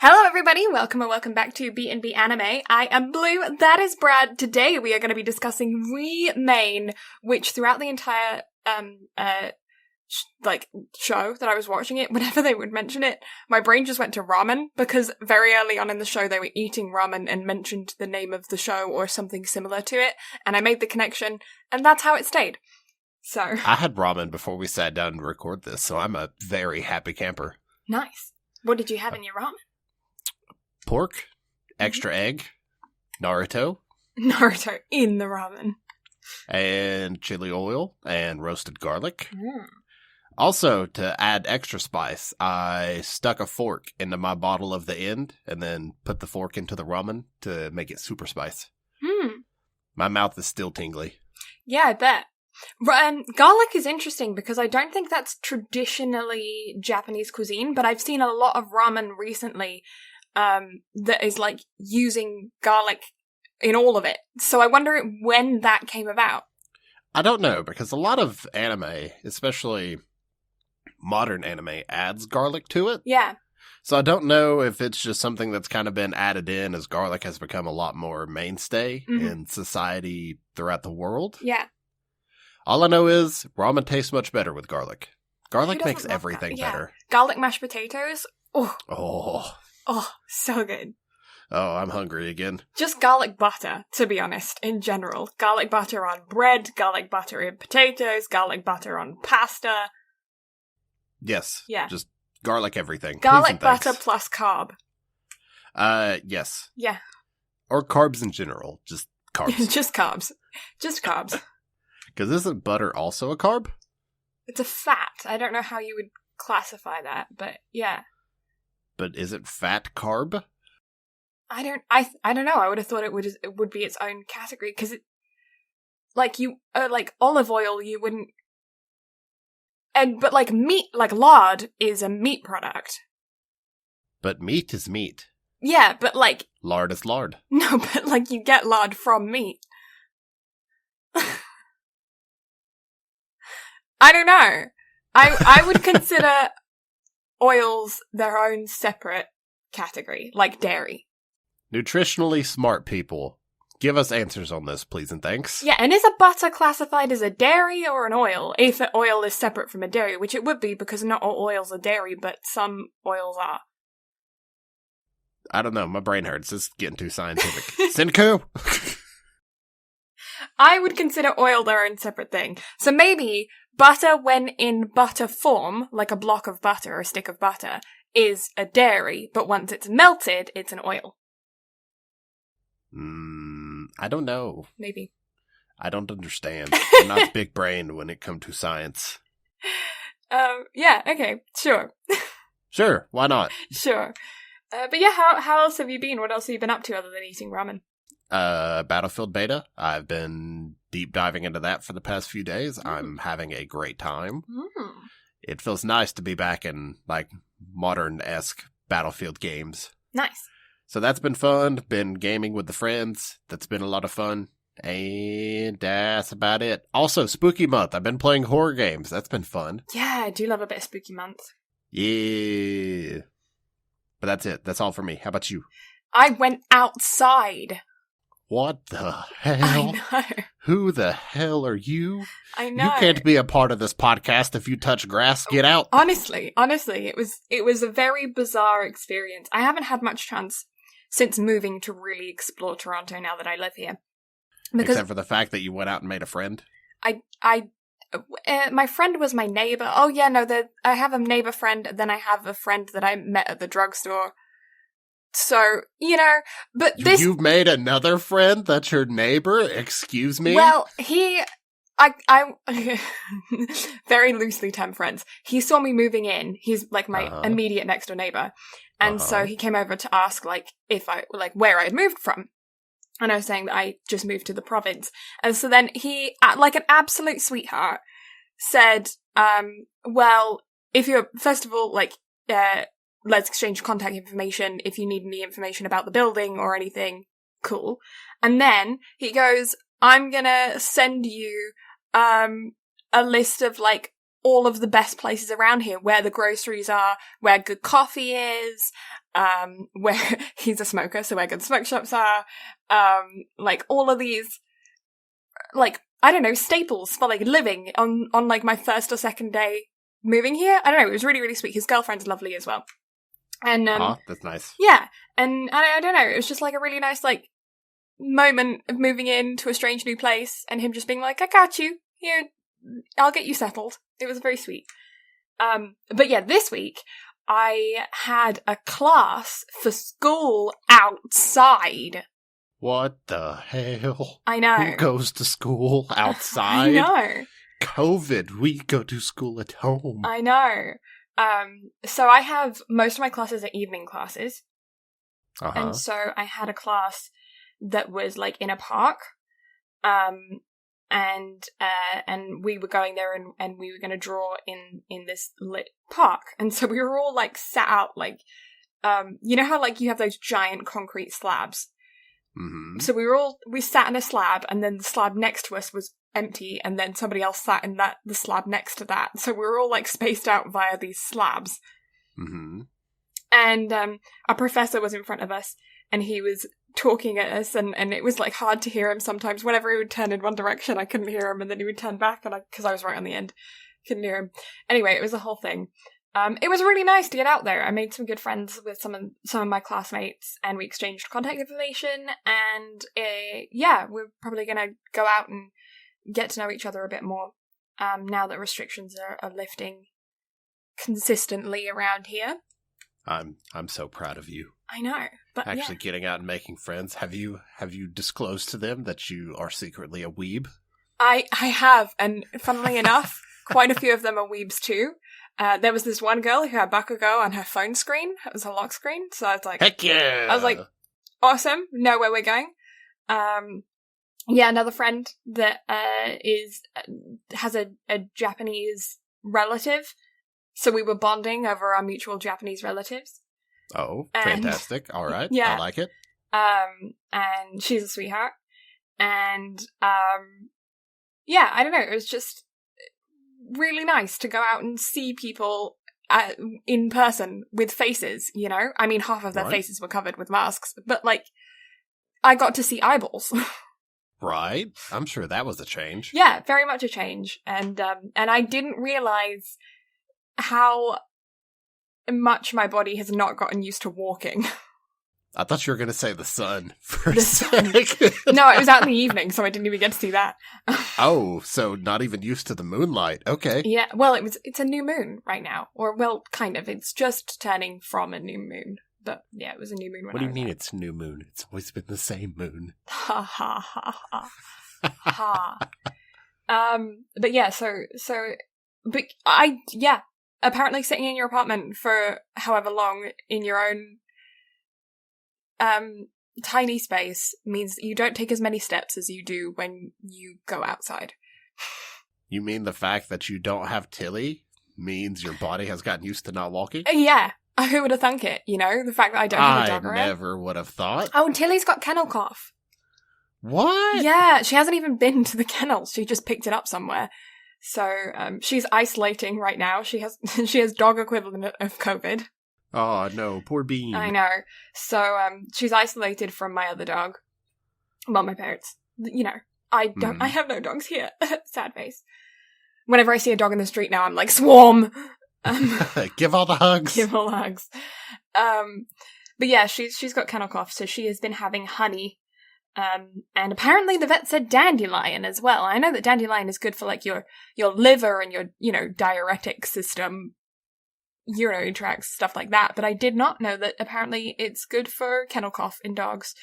Hello everybody, welcome back to BnB Anime. I am Blue, that is Brad. Today we are going to be discussing Remain, which throughout the entire, show that I was watching it, whenever they would mention it, my brain just went to ramen, because very early on in the show they were eating ramen and mentioned the name of the show or something similar to it, and I made the connection, and that's how it stayed. So. I had ramen before we sat down to record this, so I'm a very happy camper. Nice. What did you have in your ramen? Pork, extra egg, Naruto in the ramen. And chili oil and roasted garlic. Also, to add extra spice, I stuck a fork into my bottle of the end and then put the fork into the ramen to make it super spice. My mouth is still tingly. Yeah, I bet. Garlic is interesting because I don't think that's traditionally Japanese cuisine, but I've seen a lot of ramen recently that is like using garlic in all of it. So I wonder when that came about. I don't know, because a lot of anime, especially modern anime, adds garlic to it. Yeah. So I don't know if it's just something that's kind of been added in as garlic has become a lot more mainstay in society throughout the world. Yeah. All I know is ramen tastes much better with garlic. Garlic makes everything better. Garlic mashed potatoes. Oh, so good. Oh, I'm hungry again. Just garlic butter, to be honest, in general. Garlic butter on bread, garlic butter in potatoes, garlic butter on pasta. Yes. Yeah. Just garlic everything. Garlic butter plus carb. Yes. Yeah. Or carbs in general. Just carbs. Just carbs. Just carbs. Because isn't butter also a carb? It's a fat. I don't know how you would classify that, but yeah. But isn't fat carb? I don't know. I would have thought it would be its own category because it, like olive oil, you wouldn't. But like meat, like lard is a meat product. But meat is meat. Yeah, but like lard is lard. No, but like you get lard from meat. I don't know. I would consider oils their own separate category, like dairy. Nutritionally smart people, give us answers on this, please and thanks. Yeah, and is a butter classified as a dairy or an oil? If an oil is separate from a dairy, which it would be because not all oils are dairy, but some oils are. I don't know, my brain hurts. It's getting too scientific. Senku! I would consider oil their own separate thing. So maybe butter when in butter form, like a block of butter or a stick of butter, is a dairy, but once it's melted, it's an oil. I don't know. Maybe. I don't understand. I'm not big brained when it comes to science. Yeah, okay, sure. Sure, why not? Sure. But yeah, how else have you been? What else have you been up to other than eating ramen? Battlefield Beta. I've been deep diving into that for the past few days. I'm having a great time. It feels nice to be back in, like, modern-esque Battlefield games. Nice. So that's been fun. Been gaming with the friends. That's been a lot of fun. And that's about it. Also, Spooky Month. I've been playing horror games. That's been fun. Yeah, I do love a bit of Spooky Month. Yeah. But that's it. That's all for me. How about you? I went outside. What the hell? I know. Who the hell are you? I know. You can't be a part of this podcast if you touch grass. Get out. Honestly, it was a very bizarre experience. I haven't had much chance since moving to really explore Toronto now that I live here. Except for the fact that you went out and made a friend. My friend was my neighbor. Oh yeah, no, I have a neighbor friend, then I have a friend that I met at the drugstore. So, you know, but You've made another friend that's your neighbor? Excuse me? Well, I very loosely termed friends. He saw me moving in. He's like my immediate next door neighbor. And so he came over to ask, like, where I had moved from. And I was saying that I just moved to the province. And so then he, like an absolute sweetheart, said, well, if you're, first of all, like, let's exchange contact information if you need any information about the building or anything. Cool. And then he goes, I'm gonna send you, a list of, like, all of the best places around here, where the groceries are, where good coffee is, where he's a smoker, so where good smoke shops are, like all of these, like, I don't know, staples for like living on like my first or second day moving here. I don't know, it was really, really sweet. His girlfriend's lovely as well. And, that's nice. Yeah. And I don't know, it was just like a really nice, like, moment of moving into a strange new place and him just being like, I got you. Here, I'll get you settled. It was very sweet. But yeah, this week I had a class for school outside. What the hell? I know. Who goes to school outside? I know. COVID, we go to school at home. I know. So I have most of my classes are evening classes. And so I had a class that was like in a park. And we were going there and we were going to draw in this lit park. And so we were all like sat out like, you know how like you have those giant concrete slabs? Mm-hmm. So we sat in a slab, and then the slab next to us was empty, and then somebody else sat in the slab next to that. So we were all like spaced out via these slabs. Mm-hmm. And our professor was in front of us, and he was talking at us, and it was like hard to hear him sometimes. Whenever he would turn in one direction, I couldn't hear him, and then he would turn back, and because I was right on the end, couldn't hear him. Anyway, it was a whole thing. It was really nice to get out there. I made some good friends with some of my classmates, and we exchanged contact information, and yeah, we're probably going to go out and get to know each other a bit more now that restrictions are lifting consistently around here. I'm so proud of you. I know, but actually getting out and making friends. Have you disclosed to them that you are secretly a weeb? I have, and funnily enough, quite a few of them are weebs too. There was this one girl who had Bakugo on her phone screen. It was her lock screen, so I was like, heck yeah! I was like, awesome, know where we're going. Yeah, another friend that has a Japanese relative, so we were bonding over our mutual Japanese relatives. Oh, fantastic! All right, yeah, I like it. And she's a sweetheart, and yeah, I don't know. It was just really nice to go out and see people in person with faces, you know? I mean, half of their faces were covered with masks, but, like, I got to see eyeballs. Right. I'm sure that was a change. Yeah, very much a change. And I didn't realize how much my body has not gotten used to walking. I thought you were going to say the sun for a second. No, it was out in the evening, so I didn't even get to see that. Oh, so not even used to the moonlight. Okay. Yeah, well, it's a new moon right now. Or, well, kind of. It's just turning from a new moon. But, yeah, it was a new moon. What do you mean it's new moon? It's always been the same moon. Ha, ha, ha, ha. Ha. But, yeah, but apparently sitting in your apartment for however long in your own tiny space means that you don't take as many steps as you do when you go outside. You mean the fact that you don't have Tilly means your body has gotten used to not walking? Yeah. Who would have thunk it, you know? The fact that I don't have a dog around. I never would have thought. Oh, and Tilly's got kennel cough. What? Yeah, she hasn't even been to the kennels. She just picked it up somewhere. So, she's isolating right now. She has dog equivalent of COVID. Oh, no, poor Bean. I know. So, she's isolated from my other dog. Well, my parents. You know, I have no dogs here. Sad face. Whenever I see a dog in the street now, I'm like, swarm! Give all the hugs. Give all the hugs. But yeah, she's got kennel cough, so she has been having honey. And apparently the vet said dandelion as well. I know that dandelion is good for, like, your liver and your, you know, diuretic system, urinary tracts, stuff like that. But I did not know that apparently it's good for kennel cough in dogs.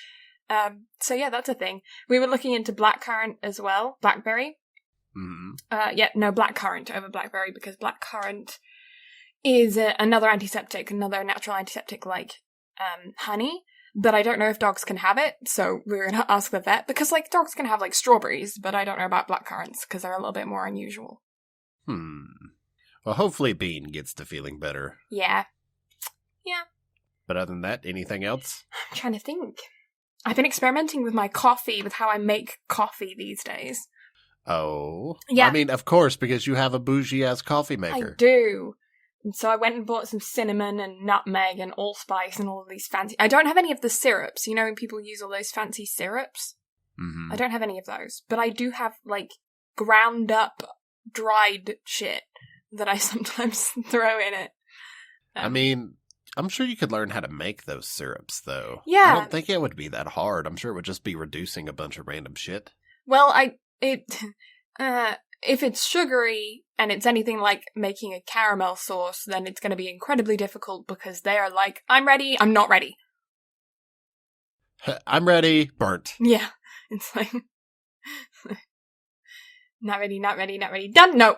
So yeah, that's a thing. We were looking into blackcurrant as well. Blackberry. Mm-hmm. Blackcurrant over blackberry, because blackcurrant is another antiseptic, another natural antiseptic like honey. But I don't know if dogs can have it, so we're going to ask the vet, because, like, dogs can have, like, strawberries, but I don't know about blackcurrants, because they're a little bit more unusual. Well, hopefully Bean gets to feeling better. Yeah. But other than that, anything else? I'm trying to think. I've been experimenting with my coffee, with how I make coffee these days. Oh. Yeah. I mean, of course, because you have a bougie-ass coffee maker. I do. And so I went and bought some cinnamon and nutmeg and allspice and all of these fancy... I don't have any of the syrups. You know when people use all those fancy syrups? Mm-hmm. I don't have any of those. But I do have, like, ground up, dried shit that I sometimes throw in it. I mean, I'm sure you could learn how to make those syrups, though. Yeah. I don't think it would be that hard. I'm sure it would just be reducing a bunch of random shit. Well, if it's sugary and it's anything like making a caramel sauce, then it's going to be incredibly difficult because they are like, I'm ready, I'm not ready. I'm ready, burnt. Yeah. It's like, not ready, not ready, not ready, done, no.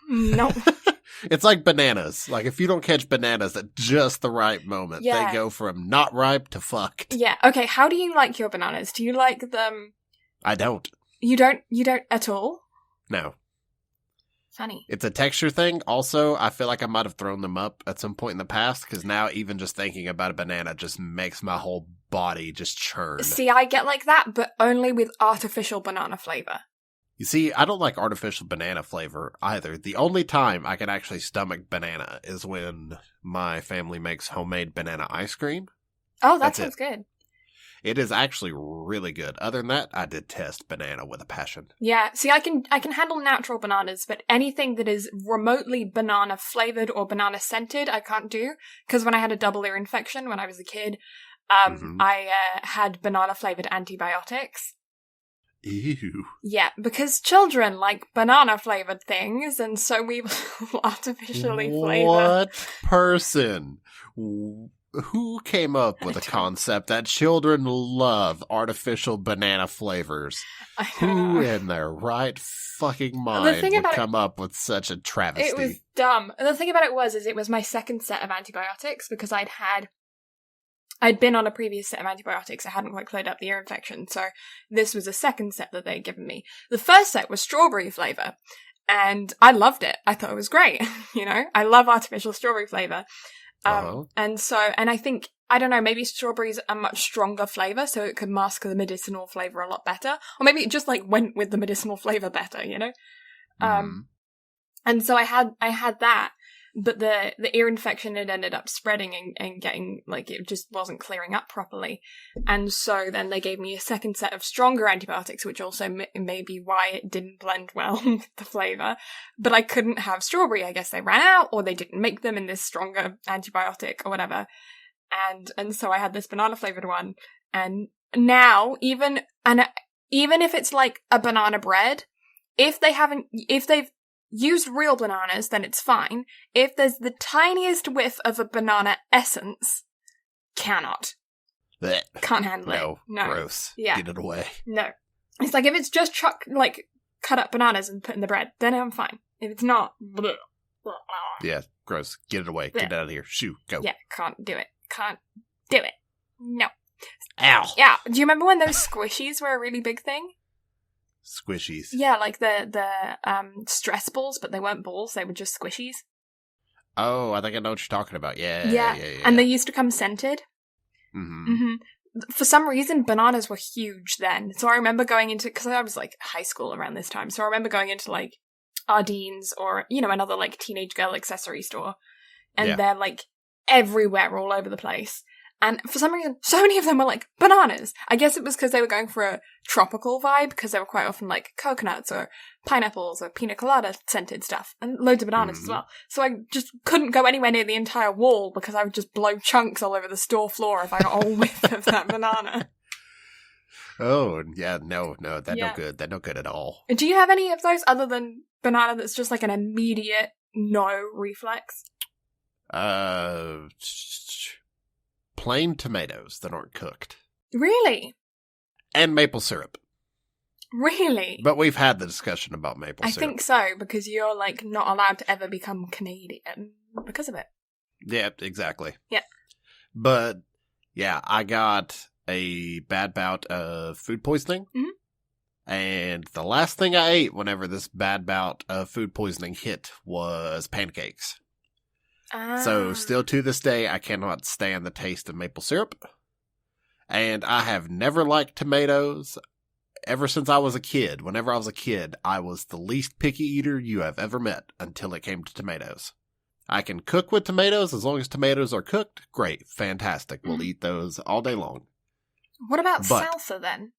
No. It's like bananas. Like, if you don't catch bananas at just the right moment, they go from not ripe to fucked. Yeah, okay, how do you like your bananas? Do you like them... I don't. You don't at all? No. Funny. It's a texture thing. Also, I feel like I might have thrown them up at some point in the past, because now even just thinking about a banana just makes my whole body just churn. See, I get like that, but only with artificial banana flavor. You see, I don't like artificial banana flavor either. The only time I can actually stomach banana is when my family makes homemade banana ice cream. Oh, that sounds good. It is actually really good. Other than that, I detest banana with a passion. Yeah, see, I can handle natural bananas, but anything that is remotely banana flavored or banana scented, I can't do. Because when I had a double ear infection when I was a kid, I had banana flavored antibiotics. Ew. Yeah, because children like banana-flavored things, and so we artificially flavor. What person? Who came up with a concept that children love artificial banana flavors? Who in their right fucking mind would come up with such a travesty? It was dumb. And the thing about it was it was my second set of antibiotics, because I'd been on a previous set of antibiotics. I hadn't quite cleared up the ear infection, so this was a second set that they'd given me. The first set was strawberry flavour, and I loved it. I thought it was great. You know, I love artificial strawberry flavour. And I think, I don't know, maybe strawberries are a much stronger flavour, so it could mask the medicinal flavour a lot better. Or maybe it just, like, went with the medicinal flavour better, you know? And so I had that. But the ear infection had ended up spreading and getting, like, it just wasn't clearing up properly. And so then they gave me a second set of stronger antibiotics, which also may be why it didn't blend well with the flavour. But I couldn't have strawberry. I guess they ran out, or they didn't make them in this stronger antibiotic or whatever. And so I had this banana flavoured one. And now, even if it's like a banana bread, if they've used real bananas, then it's fine. If there's the tiniest whiff of a banana essence, cannot. Blech. Can't handle it. No. Gross. Yeah. Get it away. No. It's like if it's just cut up bananas and put in the bread, then I'm fine. If it's not, bleh. Yeah, gross. Get it away. Get it out of here. Shoo, go. Yeah, can't do it. Can't do it. No. Ow. Yeah. Do you remember when those squishies were a really big thing? Squishies. Yeah, like the stress balls, but they weren't balls, they were just squishies. Oh, I think I know what you're talking about. Yeah. And they used to come scented. Mm-hmm. For some reason, bananas were huge then. So I remember going into, because I was like high school around this time, so I remember going into like Ardene's or, you know, another like teenage girl accessory store. And they're like everywhere, all over the place. And for some reason, so many of them were like bananas. I guess it was because they were going for a tropical vibe, because they were quite often like coconuts or pineapples or pina colada scented stuff, and loads of bananas as well. So I just couldn't go anywhere near the entire wall because I would just blow chunks all over the store floor if I got a whiff of that banana. Oh, yeah, no, that's no good. That's no good at all. Do you have any of those other than banana that's just like an immediate no reflex? Plain tomatoes that aren't cooked. Really? And maple syrup. Really? But we've had the discussion about maple syrup. I think so, because you're, like, not allowed to ever become Canadian because of it. Yeah, exactly. Yeah. But, yeah, I got a bad bout of food poisoning. Mm-hmm. And the last thing I ate whenever this bad bout of food poisoning hit was pancakes. So, still to this day, I cannot stand the taste of maple syrup. And I have never liked tomatoes. ever since I was a kid, whenever I was a kid, I was the least picky eater you have ever met until it came to tomatoes. I can cook with tomatoes as long as tomatoes are cooked. Great. Fantastic. We'll eat those all day long. What about salsa then?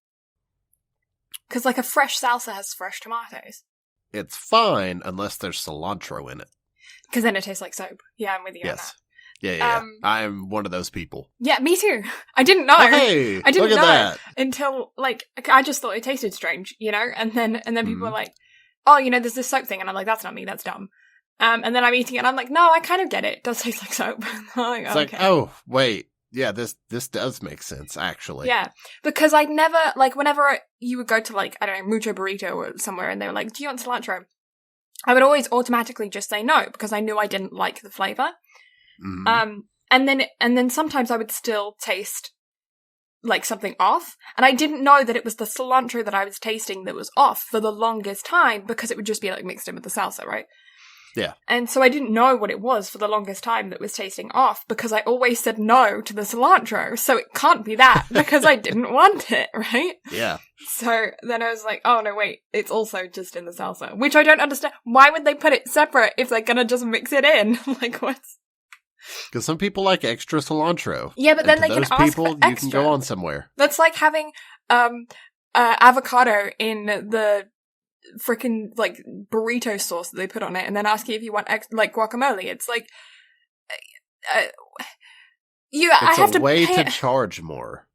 Because like a fresh salsa has fresh tomatoes. It's fine unless there's cilantro in it. Because then it tastes like soap. Yeah, I'm with you on that. Yeah. I'm one of those people. Yeah, me too. I didn't know. Oh, hey, I didn't look at know that. until like I just thought it tasted strange, you know. And then people were like, "Oh, you know, there's this soap thing," and I'm like, "That's not me. That's dumb." And then I'm eating it, and I'm like, "No, I kind of get it. It does taste like soap." Like, it's like, oh wait, yeah, this does make sense actually. Yeah, because I'd never like whenever you would go to like I don't know Mucho Burrito or somewhere, and they were like, "Do you want cilantro?" I would always automatically just say no because I knew I didn't like the flavor. Mm-hmm. And then sometimes I would still taste like something off, and I didn't know that it was the cilantro that I was tasting that was off for the longest time because it would just be like mixed in with the salsa, right? Yeah. And so I didn't know what it was for the longest time that was tasting off because I always said no to the cilantro, so it can't be that because I didn't want it, right? Yeah. So then I was like, oh no, wait, it's also just in the salsa, which I don't understand. Why would they put it separate if they're gonna just mix it in? Like, what's... Because some people like extra cilantro. Yeah, but then they can ask people, for extra. you can go on somewhere. That's like having avocado in the freaking like burrito sauce that they put on it, and then ask you if you want like guacamole. It's like I have to way to charge more.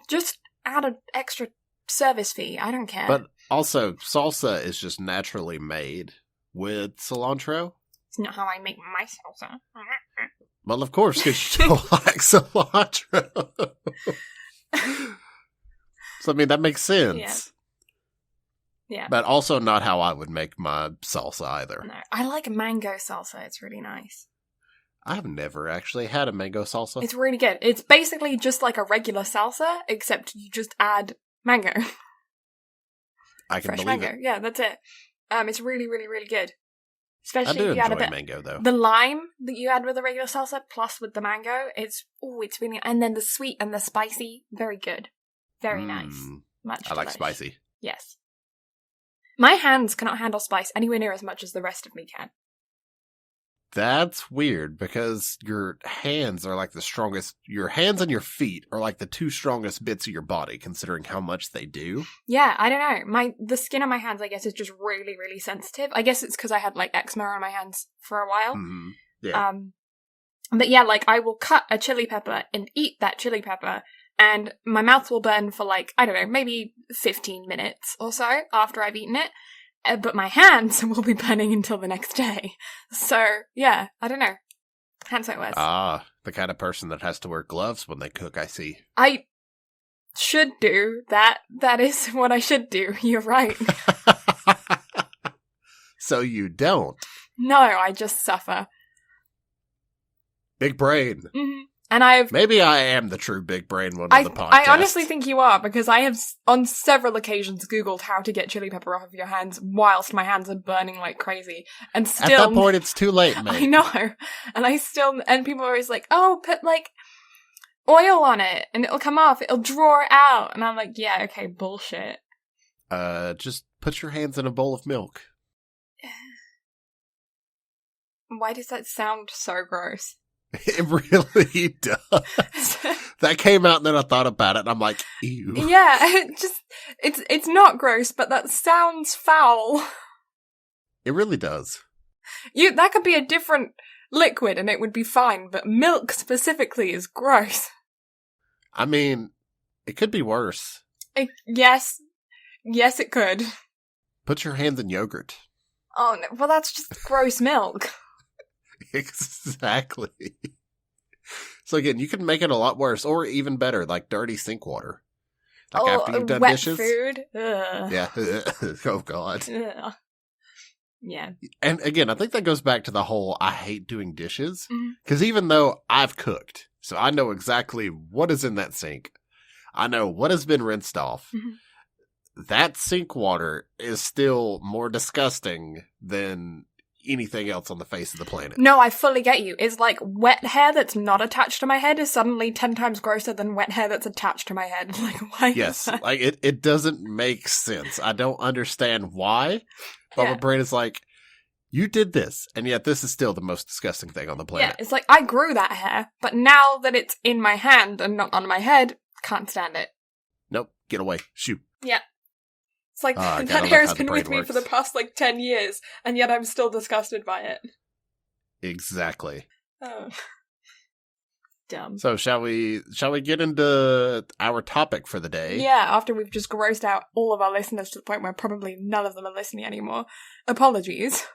Just add an extra service fee. I don't care. But also, salsa is just naturally made with cilantro. It's not how I make my salsa. Well, of course, because you don't like cilantro. So, I mean, that makes sense. Yeah. But also not how I would make my salsa either. No, I like mango salsa. It's really nice. I've never actually had a mango salsa. It's really good. It's basically just like a regular salsa, except you just add mango. I can Fresh believe mango. it. Yeah, that's it. It's really, really, really good. I Especially do if you add a enjoy bit mango, though. the lime that you add with the regular salsa plus with the mango. It's really, and then the sweet and the spicy, very good, very nice. Much. I like delish. spicy. Yes. My hands cannot handle spice anywhere near as much as the rest of me can. That's weird because your hands are like the strongest. Your hands and your feet are like the two strongest bits of your body, considering how much they do. Yeah, I don't know. The skin on my hands, I guess, is just really, really sensitive. I guess it's because I had like eczema on my hands for a while. Mm-hmm. Yeah. But yeah, like I will cut a chili pepper and eat that chili pepper, and my mouth will burn for like, I don't know, maybe 15 minutes or so after I've eaten it. But my hands will be burning until the next day. So, yeah, I don't know. Hands like worse. Ah, the kind of person that has to wear gloves when they cook, I see. I should do that. That is what I should do. You're right. So you don't? No, I just suffer. Big brain. Mm-hmm. And maybe I am the true big brain one of the podcast. I honestly think you are, because I have on several occasions Googled how to get chili pepper off of your hands whilst my hands are burning like crazy. And still... At that point, it's too late, mate. I know. And people are always like, oh, put like oil on it and it'll come off. It'll draw it out. And I'm like, yeah, okay, bullshit. Just put your hands in a bowl of milk. Why does that sound so gross? It really does. That came out and then I thought about it and I'm like, ew. Yeah, it's not gross, but that sounds foul. It really does. That could be a different liquid and it would be fine, but milk specifically is gross. I mean, it could be worse. Yes, it could. Put your hands in yogurt. Oh, no, well that's just gross milk. Exactly. So again, you can make it a lot worse, or even better, like dirty sink water. Like after you've done wet dishes. Food. Ugh. Yeah. Oh God. Ugh. Yeah. And again, I think that goes back to the whole I hate doing dishes. Because even though I've cooked, so I know exactly what is in that sink. I know what has been rinsed off. That sink water is still more disgusting than anything else on the face of the planet. No, I fully get you. It's like wet hair that's not attached to my head is suddenly 10 times grosser than wet hair that's attached to my head. Like, why? Yes, like it doesn't make sense. I don't understand why, but my brain is like, you did this, and yet this is still the most disgusting thing on the planet. Yeah, it's like, I grew that hair, but now that it's in my hand and not on my head, can't stand it. Nope, get away. Shoot. Yeah. It's like, that hair has been with me for the past, 10 years, and yet I'm still disgusted by it. Exactly. Oh. Dumb. So, shall we get into our topic for the day? Yeah, after we've just grossed out all of our listeners to the point where probably none of them are listening anymore. Apologies.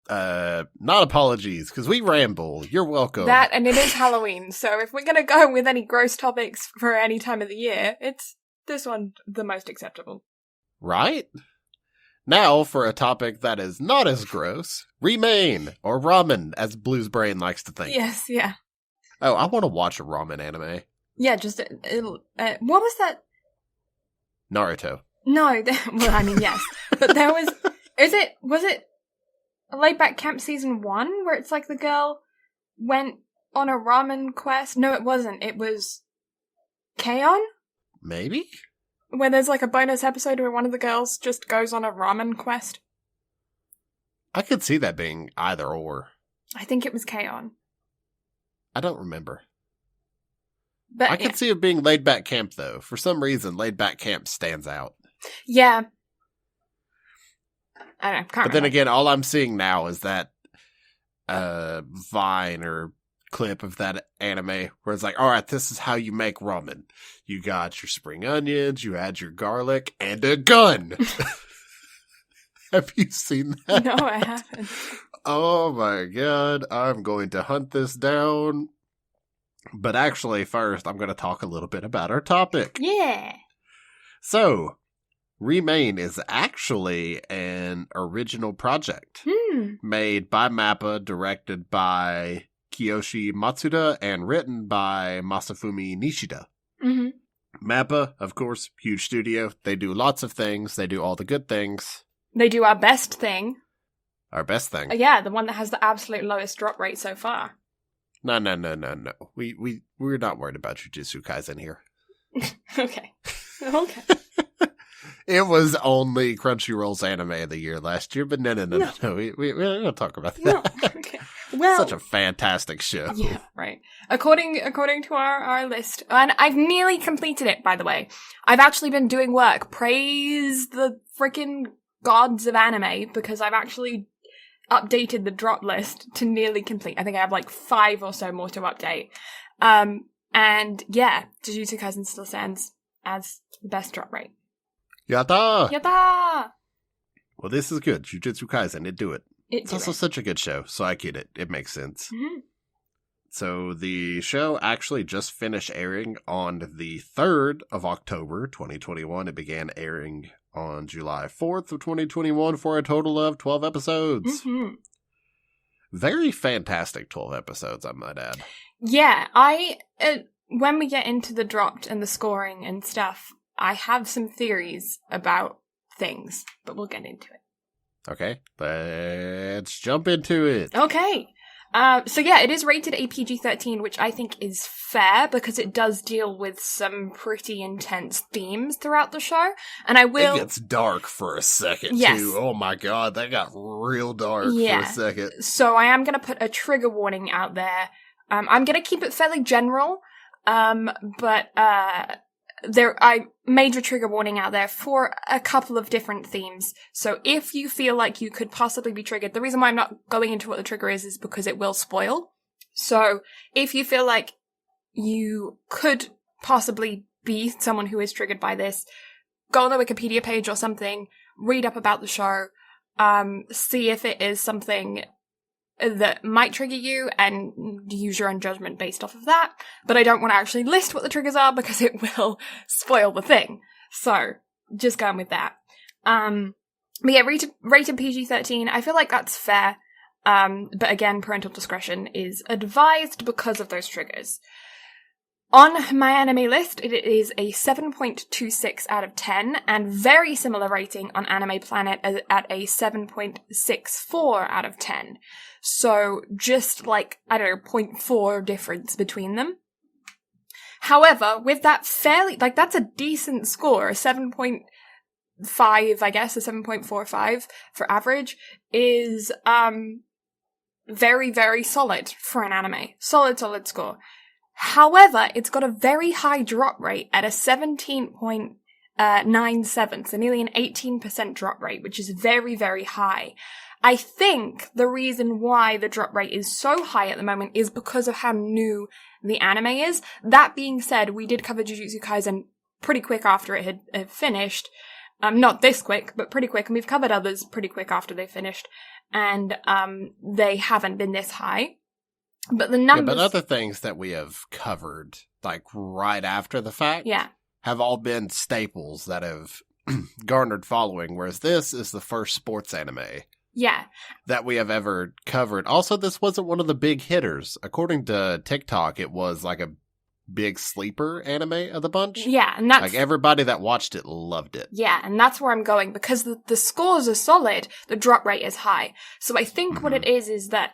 Not apologies, because we ramble. You're welcome. That, and it is Halloween, so if we're gonna go with any gross topics for any time of the year, it's this one the most acceptable. Right? Now for a topic that is not as gross. Remain, or ramen, as Blue's brain likes to think. Yes, yeah. Oh, I want to watch a ramen anime. Yeah, just, what was that? Naruto. No, well, I mean, yes. But there was, was it Laid Back Camp Season 1, where it's like the girl went on a ramen quest? No, it wasn't. It was K-On? Maybe? Where there's like a bonus episode where one of the girls just goes on a ramen quest. I could see that being either or. I think it was K-On. I don't remember. But I could see it being Laid Back Camp, though. For some reason, Laid Back Camp stands out. Yeah. I don't know. But then again, all I'm seeing now is that Vine or clip of that anime where it's like, all right, this is how you make ramen. You got your spring onions, you add your garlic, and a gun. Have you seen that? No, I haven't. Oh my god, I'm going to hunt this down. But actually, first, I'm going to talk a little bit about our topic. Yeah. So, Remain is actually an original project made by MAPPA, directed by Kiyoshi Matsuda, and written by Masafumi Nishida. Mm-hmm. MAPPA, of course, huge studio. They do lots of things. They do all the good things. They do our best thing. Our best thing. Yeah, the one that has the absolute lowest drop rate so far. No. We're not worried about Jujutsu Kaisen here. Okay. It was only Crunchyroll's anime of the year last year, but no. We don't talk about that. No. Okay. Well, such a fantastic show. Yeah, right. According to our list, and I've nearly completed it, by the way. I've actually been doing work. Praise the freaking gods of anime, because I've actually updated the drop list to nearly complete. I think I have 5 or so more to update. And yeah, Jujutsu Kaisen still stands as the best drop rate. Yatta! Yatta! Well, this is good. Jujutsu Kaisen, it do it. It's also such a good show, so I get it. It makes sense. Mm-hmm. So the show actually just finished airing on the 3rd of October, 2021. It began airing on July 4th of 2021 for a total of 12 episodes. Mm-hmm. Very fantastic 12 episodes, I might add. Yeah, when we get into the dropped and the scoring and stuff, I have some theories about things, but we'll get into it. Okay, let's jump into it. Okay. So yeah, it is rated a PG-13, which I think is fair because it does deal with some pretty intense themes throughout the show. And It gets dark for a second, too. Oh my god, that got real dark for a second. So I am going to put a trigger warning out there. I'm going to keep it fairly general, but I made a trigger warning out there for a couple of different themes. So if you feel like you could possibly be triggered, the reason why I'm not going into what the trigger is because it will spoil. So if you feel like you could possibly be someone who is triggered by this, go on the Wikipedia page or something, read up about the show, see if it is something that might trigger you and use your own judgment based off of that. But I don't want to actually list what the triggers are because it will spoil the thing. So, just going with that. But yeah, rated PG-13, I feel like that's fair. But again, parental discretion is advised because of those triggers. On my anime list, it is a 7.26 out of 10, and very similar rating on Anime Planet at a 7.64 out of 10. So just like, I don't know, 0.4 difference between them. However, with that that's a decent score, a 7.5, I guess, a 7.45 for average, is, very, very solid for an anime. Solid score. However, it's got a very high drop rate at a 17.97, so nearly an 18% drop rate, which is very, very high. I think the reason why the drop rate is so high at the moment is because of how new the anime is. That being said, we did cover Jujutsu Kaisen pretty quick after it had finished. Not this quick, but pretty quick, and we've covered others pretty quick after they finished, and they haven't been this high. But the numbers... Yeah, but other things that we have covered, like right after the fact, have all been staples that have garnered following, whereas this is the first sports anime that we have ever covered. Also, this wasn't one of the big hitters. According to TikTok, it was like a big sleeper anime of the bunch. Yeah, and that's... Like, everybody that watched it loved it. Yeah, and that's where I'm going, because the scores are solid, the drop rate is high. So I think what it is that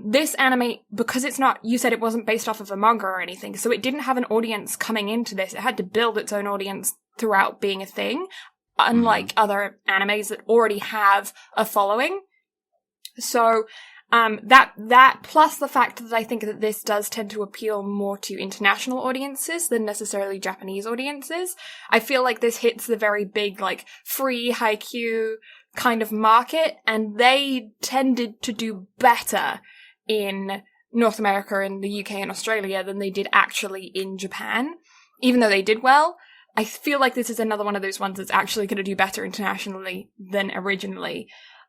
this anime, because it's not, you said it wasn't based off of a manga or anything, so it didn't have an audience coming into this. It had to build its own audience throughout being a thing, unlike other animes that already have a following. So, that plus the fact that I think that this does tend to appeal more to international audiences than necessarily Japanese audiences. I feel like this hits the very big, like, free haiku kind of market, and they tended to do better in North America and the UK and Australia than they did actually in Japan. Even though they did well, I feel like this is another one of those ones that's actually going to do better internationally than originally.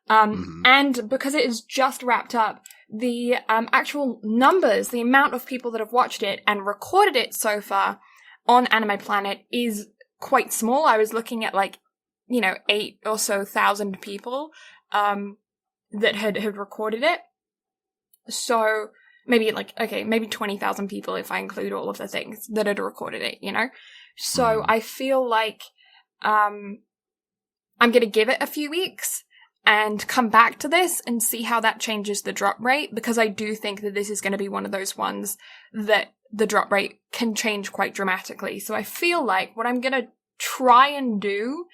And because it is just wrapped up, the actual numbers, the amount of people that have watched it and recorded it so far on Anime Planet is quite small. I was looking at 8 or so thousand people that had recorded it. So maybe maybe 20,000 people if I include all of the things that had recorded it, So I feel like I'm going to give it a few weeks and come back to this and see how that changes the drop rate, because I do think that this is going to be one of those ones that the drop rate can change quite dramatically. So I feel like what I'm going to try and do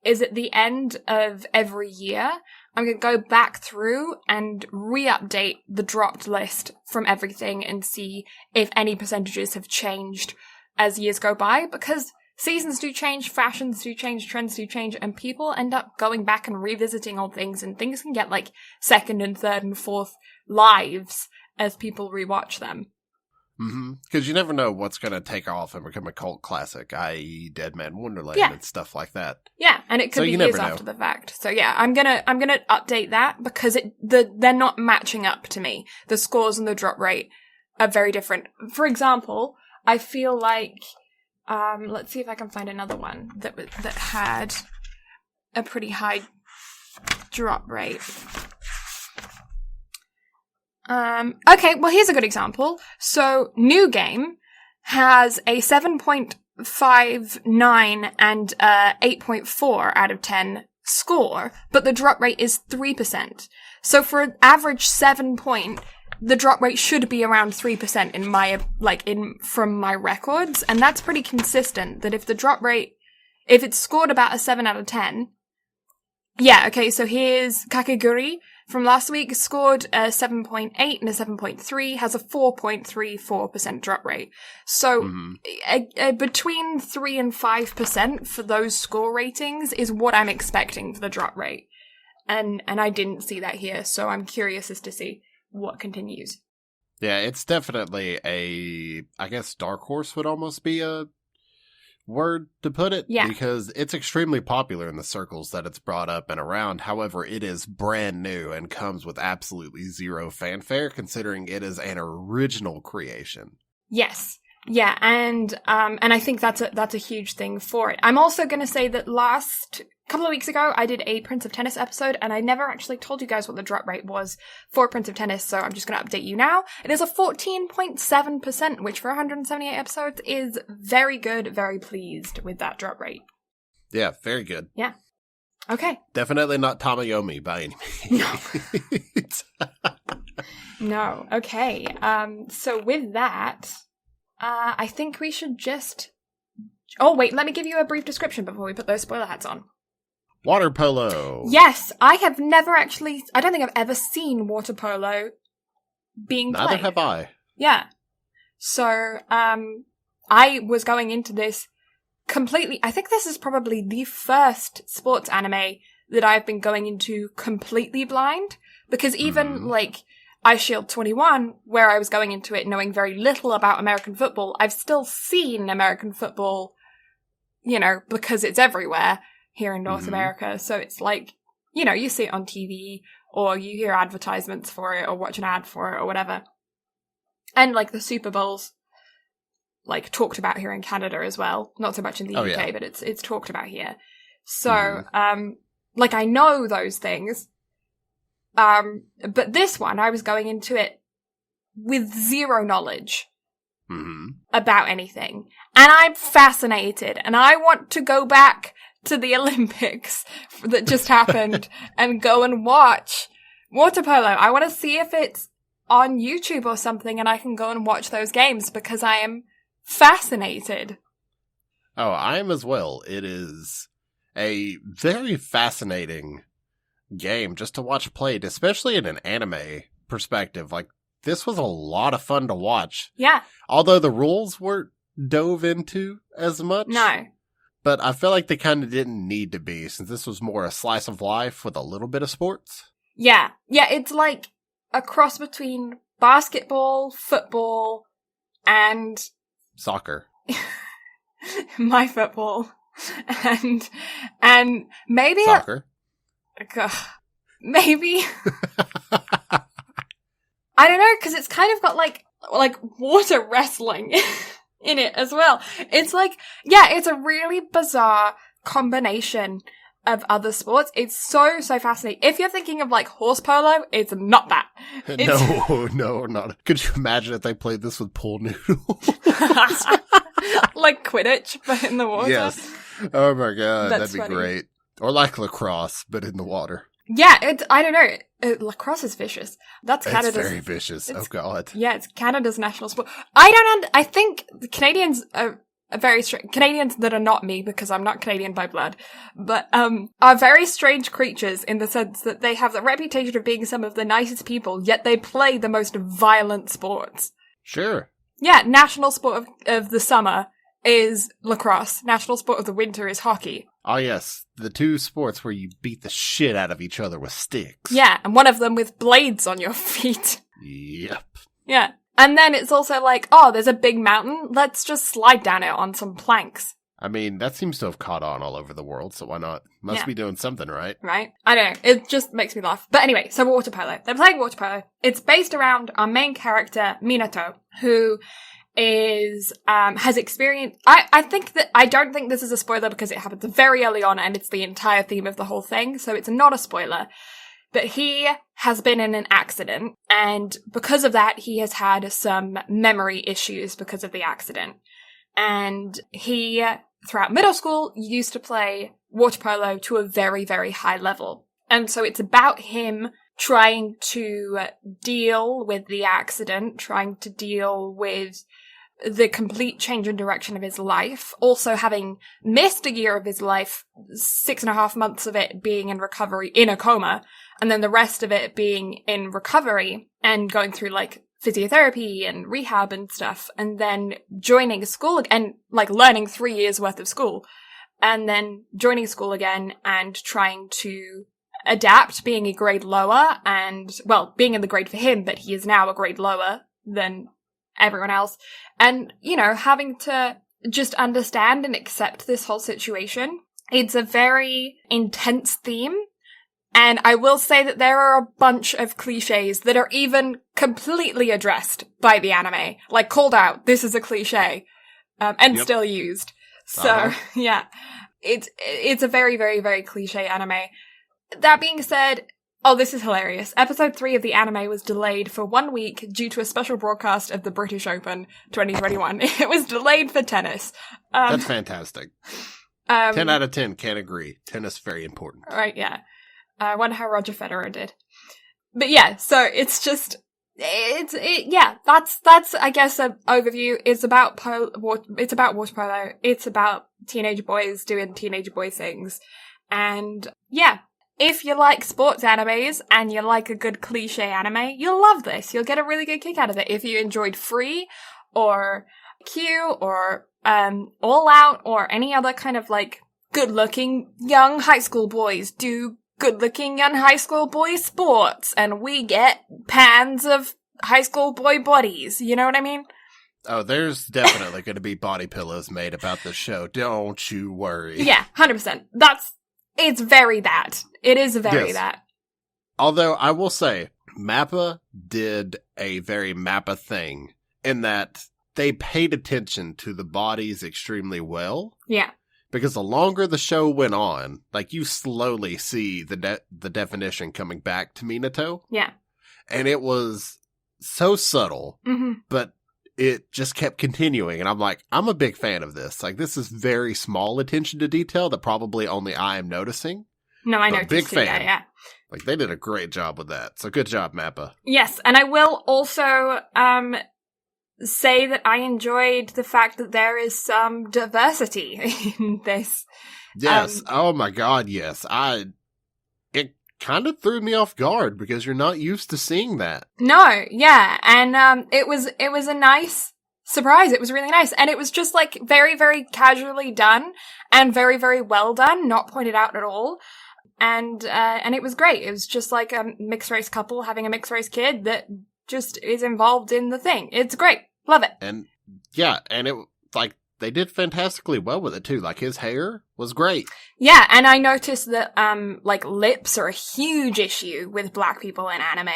is at the end of every year, I'm going to go back through and re-update the dropped list from everything and see if any percentages have changed as years go by, because seasons do change, fashions do change, trends do change, and people end up going back and revisiting old things, and things can get second and third and fourth lives as people rewatch them. Because you never know what's going to take off and become a cult classic, i.e. Dead Man Wonderland and stuff like that. Yeah, and it could be years after the fact. So yeah, I'm gonna update that, because they're not matching up to me. The scores and the drop rate are very different. For example, I feel like let's see if I can find another one that had a pretty high drop rate. Okay, well, here's a good example. So, New Game has a 7.59 and 8.4 out of 10 score, but the drop rate is 3%. So for an average 7 point, the drop rate should be around 3% in my, from my records, and that's pretty consistent, that if the drop rate, if it's scored about a 7 out of 10, yeah, okay, so here's Kakeguri from last week, scored a 7.8 and a 7.3, has a 4.34% drop rate. So between 3 and 5% for those score ratings is what I'm expecting for the drop rate. And I didn't see that here, so I'm curious as to see what continues. Yeah, it's definitely I guess dark horse would almost be a word to put it, because it's extremely popular in the circles that it's brought up and around. However, it is brand new and comes with absolutely zero fanfare, considering it is an original creation. Yes. Yeah, and I think that's a huge thing for it. I'm also going to say that last couple of weeks ago, I did a Prince of Tennis episode, and I never actually told you guys what the drop rate was for Prince of Tennis, so I'm just going to update you now. It is a 14.7%, which for 178 episodes is very good. Very pleased with that drop rate. Yeah, very good. Yeah. Okay. Definitely not Tamayomi by any means. No. Okay. So with that, I think we should just... Oh, wait, let me give you a brief description before we put those spoiler hats on. Water polo. Yes, I have never actually... I don't think I've ever seen water polo being played. Neither have I. Yeah. So, I was going into this completely... I think this is probably the first sports anime that I've been going into completely blind. Because even, Ice Shield 21, where I was going into it knowing very little about American football, I've still seen American football, because it's everywhere here in North America. So it's you see it on TV, or you hear advertisements for it, or watch an ad for it, or whatever. And, the Super Bowl's, talked about here in Canada as well. Not so much in the UK, but it's talked about here. So, I know those things. But this one, I was going into it with zero knowledge about anything. And I'm fascinated, and I want to go back to the Olympics that just happened and go and watch water polo. I want to see if it's on YouTube or something, and I can go and watch those games because I am fascinated. Oh, I am as well. It is a very fascinating game just to watch played, especially in an anime perspective. This was a lot of fun to watch. Yeah. Although the rules weren't dove into as much. No. But I feel like they kind of didn't need to be, since this was more a slice of life with a little bit of sports. Yeah. Yeah, it's like a cross between basketball, football, and... soccer. My football. And maybe... Soccer. Maybe. I don't know, because it's kind of got like water wrestling in it as well. It's it's a really bizarre combination of other sports. It's so fascinating. If you're thinking of horse polo, it's not that. No, not. Could you imagine if they played this with pool noodles? Like Quidditch, but in the water? Yes. Oh my god, That's that'd be funny. great. Or lacrosse, but in the water. Yeah, I don't know. Lacrosse is vicious. That's Canada's... It's very vicious. Oh god. Yeah, it's Canada's national sport. I think the Canadians are very strange. Canadians that are not me, because I'm not Canadian by blood, but are very strange creatures in the sense that they have the reputation of being some of the nicest people, yet they play the most violent sports. Sure. Yeah, national sport of the summer is lacrosse. National sport of the winter is hockey. Oh yes, the two sports where you beat the shit out of each other with sticks. Yeah, and one of them with blades on your feet. Yep. Yeah. And then it's also there's a big mountain, let's just slide down it on some planks. I mean, that seems to have caught on all over the world, so why not? Must be doing something, right? Right? I don't know, it just makes me laugh. But anyway, so water polo. They're playing water polo. It's based around our main character, Minato, who has experienced... I don't think this is a spoiler because it happens very early on and it's the entire theme of the whole thing, so it's not a spoiler. But he has been in an accident, and because of that, he has had some memory issues because of the accident. And he, throughout middle school, used to play water polo to a very, very high level. And so it's about him trying to deal with the accident, trying to deal with the complete change in direction of his life, also having missed a year of his life, 6.5 months of it being in recovery in a coma, and then the rest of it being in recovery and going through physiotherapy and rehab and stuff, and then joining school and learning 3 years worth of school, and then joining school again and trying to adapt, being a grade lower and, being in the grade for him, but he is now a grade lower than everyone else. And, having to just understand and accept this whole situation. It's a very intense theme. And I will say that there are a bunch of cliches that are even completely addressed by the anime. Called out, this is a cliche. And still used. So, yeah. it's a very, very, very cliche anime. That being said, oh, this is hilarious. Episode 3 of the anime was delayed for 1 week due to a special broadcast of the British Open 2021. It was delayed for tennis. That's fantastic. 10 out of 10, can't agree. Tennis, very important. Right, yeah. I wonder how Roger Federer did. But yeah, so it's just... that's I guess an overview. It's about it's about water polo. It's about teenage boys doing teenage boy things. And yeah, if you like sports animes and you like a good cliche anime, you'll love this. You'll get a really good kick out of it. If you enjoyed Free or Q or All Out or any other kind of like good-looking young high school boys do good-looking young high school boy sports, and we get pans of high school boy bodies. You know what I mean? Oh, there's definitely going to be body pillows made about this show. Don't you worry. Yeah, 100%. It's very that. It is very that. Although, I will say, MAPPA did a very MAPPA thing in that they paid attention to the bodies extremely well. Yeah. Because the longer the show went on, like, you slowly see the definition coming back to Minato. Yeah. And it was so subtle, but it just kept continuing. And I'm like, I'm a big fan of this. Like, this is very small attention to detail that probably only I am noticing. No, I know. Big fan. Yeah. Like, they did a great job with that. So good job, MAPPA. Yes, and I will also say that I enjoyed the fact that there is some diversity in this. Yes. Oh my God, yes. It kind of threw me off guard because you're not used to seeing that. No, yeah, and it was a nice surprise. It was really nice, and it was just like very, very casually done and very, very well done, not pointed out at all. And it was great. It was just like a mixed race couple having a mixed race kid that just is involved in the thing. It's great. Love it. And yeah, and it like they did fantastically well with it too. Like his hair was great. Yeah, and I noticed that like lips are a huge issue with black people in anime.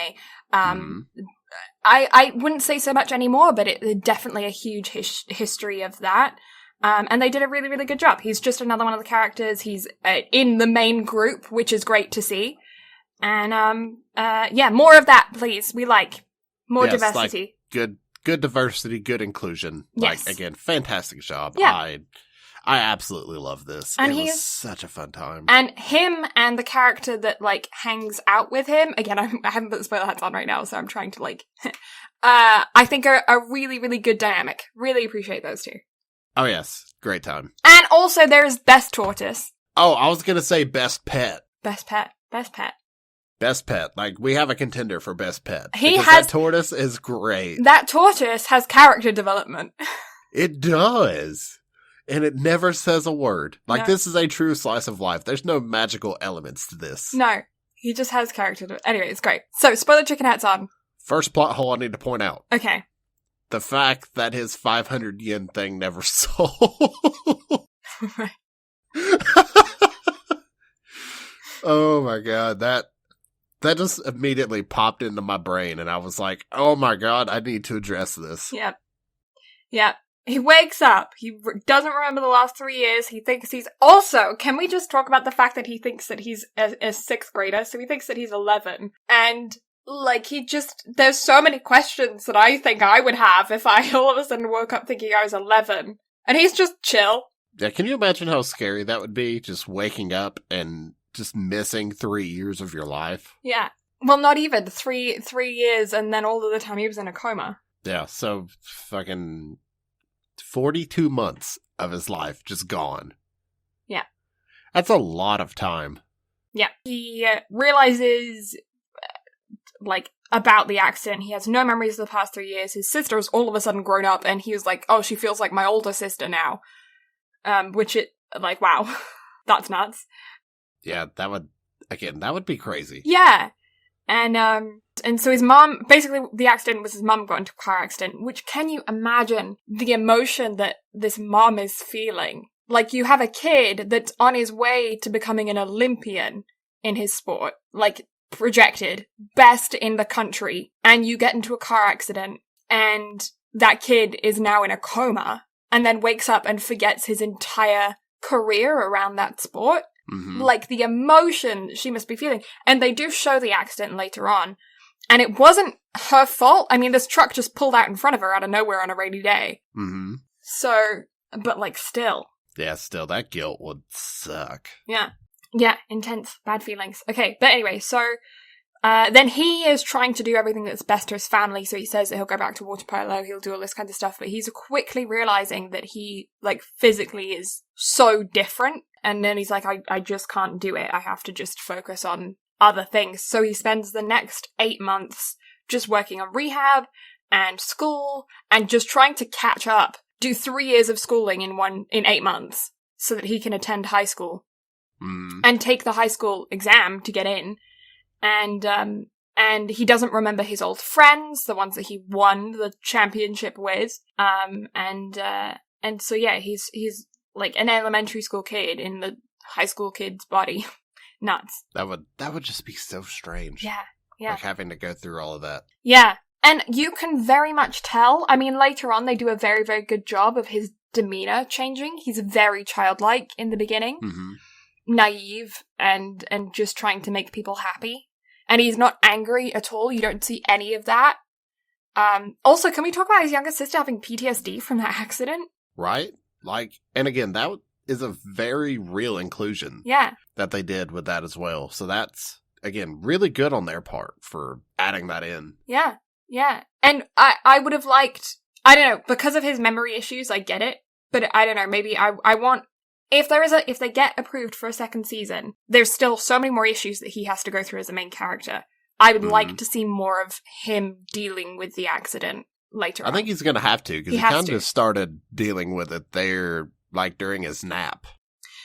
I wouldn't say so much anymore, but it's definitely a huge history of that. And they did a really, really good job. He's just another one of the characters. He's in the main group, which is great to see. And yeah, more of that, please. We like more diversity. Like good diversity, good inclusion. Yes. Like, again, fantastic job. Yeah. I absolutely love this. And it was such a fun time. And him and the character that, like, hangs out with him, again, I haven't put the spoiler hats on right now, so I'm trying to, like, I think are a really, really good dynamic. Really appreciate those two. Oh, yes. Great time. And also there's Best Tortoise. Oh, I was going to say Best Pet. Best Pet. Best Pet. Like, we have a contender for Best Pet. That tortoise is great. That tortoise has character development. It does. And it never says a word. Like, This is a true slice of life. There's no magical elements to this. No. He just has character. Anyway, it's great. So, spoiler chicken hats on. First plot hole I need to point out. Okay. The fact that his 500 yen thing never sold. Right. Oh my God. That just immediately popped into my brain, and I was like, oh my God, I need to address this. Yep. He wakes up. He doesn't remember the last 3 years. He thinks he's... Also, can we just talk about the fact that he thinks that he's a sixth grader? So he thinks that he's 11. And, like, there's so many questions that I think I would have if I all of a sudden woke up thinking I was 11. And he's just chill. Yeah, can you imagine how scary that would be? Just waking up and just missing 3 years of your life? Yeah. Well, not even. 3 years, and then all of the time he was in a coma. Yeah, so fucking 42 months of his life just gone. Yeah. That's a lot of time. Yeah. He realizes, like, about the accident. He has no memories of the past 3 years. His sister was all of a sudden grown up, and he was like, oh, she feels like my older sister now. Which like, wow. That's nuts. Yeah, that would be crazy. Yeah. And so his mom, basically the accident was his mom got into a car accident, which can you imagine the emotion that this mom is feeling? Like, you have a kid that's on his way to becoming an Olympian in his sport, like, projected best in the country, and you get into a car accident, and that kid is now in a coma, and then wakes up and forgets his entire career around that sport. Mm-hmm. Like, the emotion she must be feeling. And they do show the accident later on. And it wasn't her fault. I mean, this truck just pulled out in front of her out of nowhere on a rainy day. Mm-hmm. So, but like, still. Yeah, still, that guilt would suck. Yeah. Yeah, intense, bad feelings. Okay, but anyway, so then he is trying to do everything that's best to his family, so he says that he'll go back to water polo, he'll do all this kind of stuff, but he's quickly realizing that he, like, physically is so different, and then he's like, I just can't do it, I have to just focus on other things. So he spends the next 8 months just working on rehab and school, and just trying to catch up, do 3 years of schooling in 8 months, so that he can attend high school. And take the high school exam to get in. And he doesn't remember his old friends, the ones that he won the championship with. And so yeah, he's like an elementary school kid in the high school kid's body. Nuts. That would just be so strange. Yeah. Yeah. Like having to go through all of that. Yeah. And you can very much tell. I mean, later on, they do a very, very good job of his demeanor changing. He's very childlike in the beginning. Mm-hmm. Naive and just trying to make people happy. And he's not angry at all. You don't see any of that. Also, can we talk about his younger sister having PTSD from that accident? Right? Like, and again, that is a very real inclusion. Yeah. That they did with that as well. So that's, again, really good on their part for adding that in. Yeah. Yeah. And I would have liked, I don't know, because of his memory issues, I get it. But I don't know, maybe I want, if they get approved for a second season, there's still so many more issues that he has to go through as a main character. I would like to see more of him dealing with the accident later on. I think he's going to have to, because he kind of started dealing with it there, like, during his nap.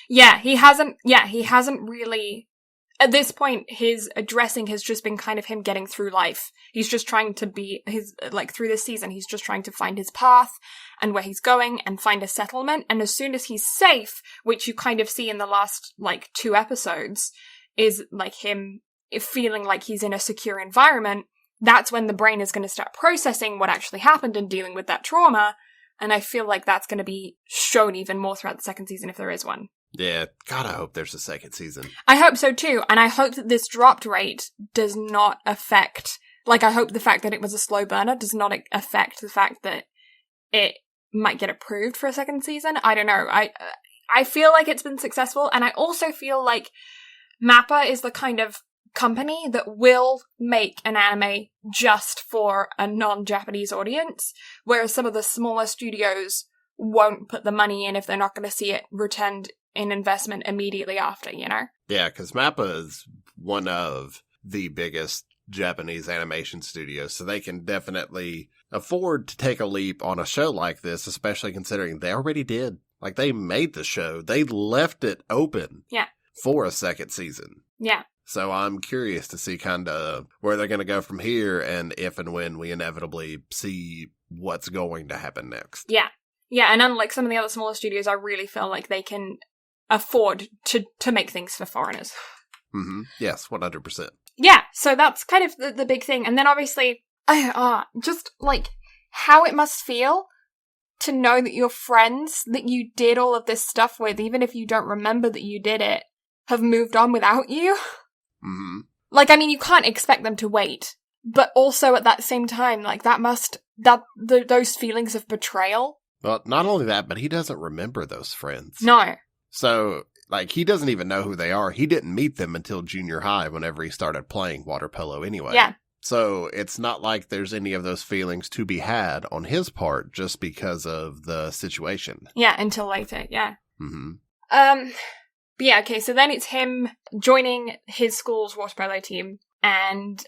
Yeah, he hasn't really, at this point, his addressing has just been kind of him getting through life. He's just trying to through this season, he's just trying to find his path and where he's going and find a settlement. And as soon as he's safe, which you kind of see in the last, 2 episodes, is, him feeling like he's in a secure environment, that's when the brain is going to start processing what actually happened and dealing with that trauma. And I feel like that's going to be shown even more throughout the second season if there is one. Yeah, God, I hope there's a second season. I hope so too, and I hope that this dropped rate does not affect, I hope the fact that it was a slow burner does not affect the fact that it might get approved for a second season. I don't know, I feel like it's been successful, and I also feel like MAPPA is the kind of company that will make an anime just for a non-Japanese audience, whereas some of the smaller studios won't put the money in if they're not going to see it returned in investment immediately after, you know? Yeah, because MAPPA is one of the biggest Japanese animation studios, so they can definitely afford to take a leap on a show like this, especially considering they already did. Like, they made the show. They left it open for a second season. Yeah. So I'm curious to see kind of where they're going to go from here and if and when we inevitably see what's going to happen next. Yeah. Yeah, and unlike some of the other smaller studios, I really feel like they can afford to make things for foreigners. Mm-hmm. Yes, 100%. Yeah, so that's kind of the big thing. And then obviously, just how it must feel to know that your friends that you did all of this stuff with, even if you don't remember that you did it, have moved on without you. Mm-hmm. You can't expect them to wait. But also at that same time, those feelings of betrayal. Well, not only that, but he doesn't remember those friends. No. So, he doesn't even know who they are. He didn't meet them until junior high whenever he started playing water polo anyway. Yeah. So, it's not like there's any of those feelings to be had on his part just because of the situation. Yeah, until later, yeah. Mm-hmm. But yeah, okay, so then it's him joining his school's water polo team, and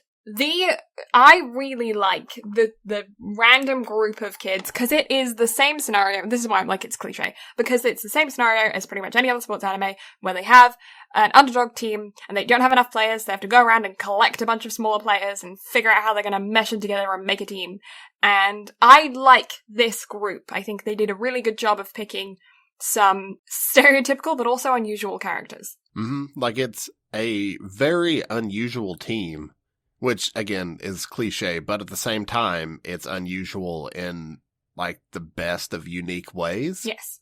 I really like the random group of kids, because it is the same scenario. This is why I'm like, it's cliche, because it's the same scenario as pretty much any other sports anime, where they have an underdog team, and they don't have enough players. They have to go around and collect a bunch of smaller players and figure out how they're going to mesh them together and make a team. And I like this group. I think they did a really good job of picking some stereotypical but also unusual characters. Mm-hmm. It's a very unusual team, which, again, is cliche, but at the same time, it's unusual in, the best of unique ways. Yes.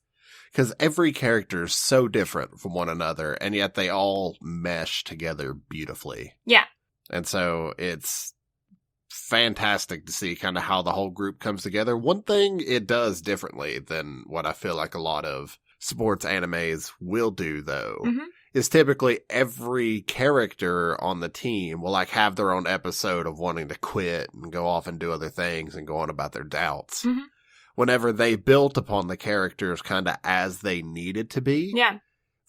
because every character is so different from one another, and yet they all mesh together beautifully. Yeah. And so it's fantastic to see kind of how the whole group comes together. One thing it does differently than what I feel like a lot of sports animes will do, though, is typically every character on the team will like have their own episode of wanting to quit and go off and do other things and go on about their doubts. Whenever they built upon the characters kind of as they needed to be. Yeah.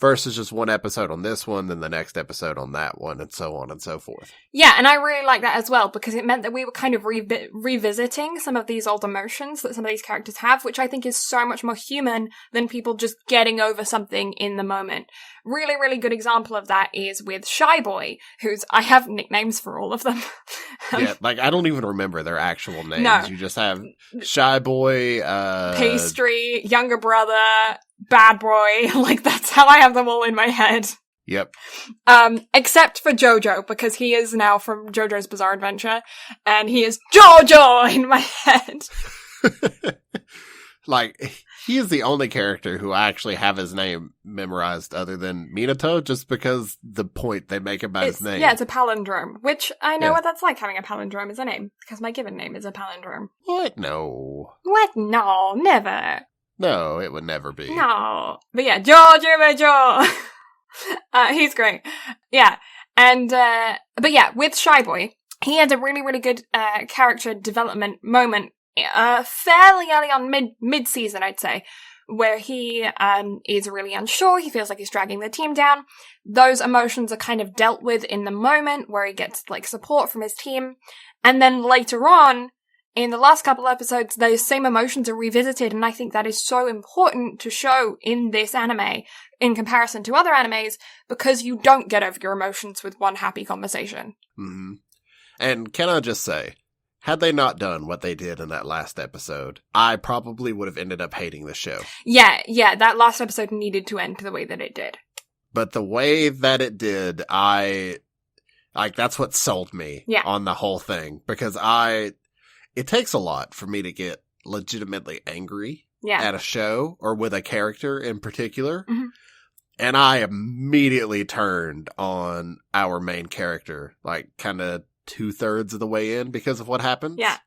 Versus just one episode on this one, then the next episode on that one, and so on and so forth. Yeah, and I really like that as well, because it meant that we were kind of revisiting some of these old emotions that some of these characters have, which I think is so much more human than people just getting over something in the moment. Really, really good example of that is with Shy Boy, I have nicknames for all of them. Yeah, like, I don't even remember their actual names. No. You just have Shy Boy, Pastry, Younger Brother, Bad Boy, like, that's how I have them all in my head. Yep. Except for Jojo, because he is now from JoJo's Bizarre Adventure, and he is Jojo in my head. Like, he is the only character who I actually have his name memorized other than Minato, just because the point they make about his name. Yeah, it's a palindrome, which I know what that's like, having a palindrome as a name, because my given name is a palindrome. What? No. What? No, never. No, it would never be. No. But yeah, Jojo. He's great. Yeah. And, but yeah, with Shy Boy, he had a really, really good, character development moment, fairly early on, mid-season, I'd say, where he, is really unsure. He feels like he's dragging the team down. Those emotions are kind of dealt with in the moment, where he gets, like, support from his team. And then later on, in the last couple episodes, those same emotions are revisited, and I think that is so important to show in this anime, in comparison to other animes, because you don't get over your emotions with one happy conversation. Mm-hmm. And can I just say, had they not done what they did in that last episode, I probably would have ended up hating the show. Yeah, that last episode needed to end the way that it did. But the way that it did, that's what sold me on the whole thing, because it takes a lot for me to get legitimately angry at a show or with a character in particular. Mm-hmm. And I immediately turned on our main character, like kind of 2/3 of the way in because of what happened. Yeah.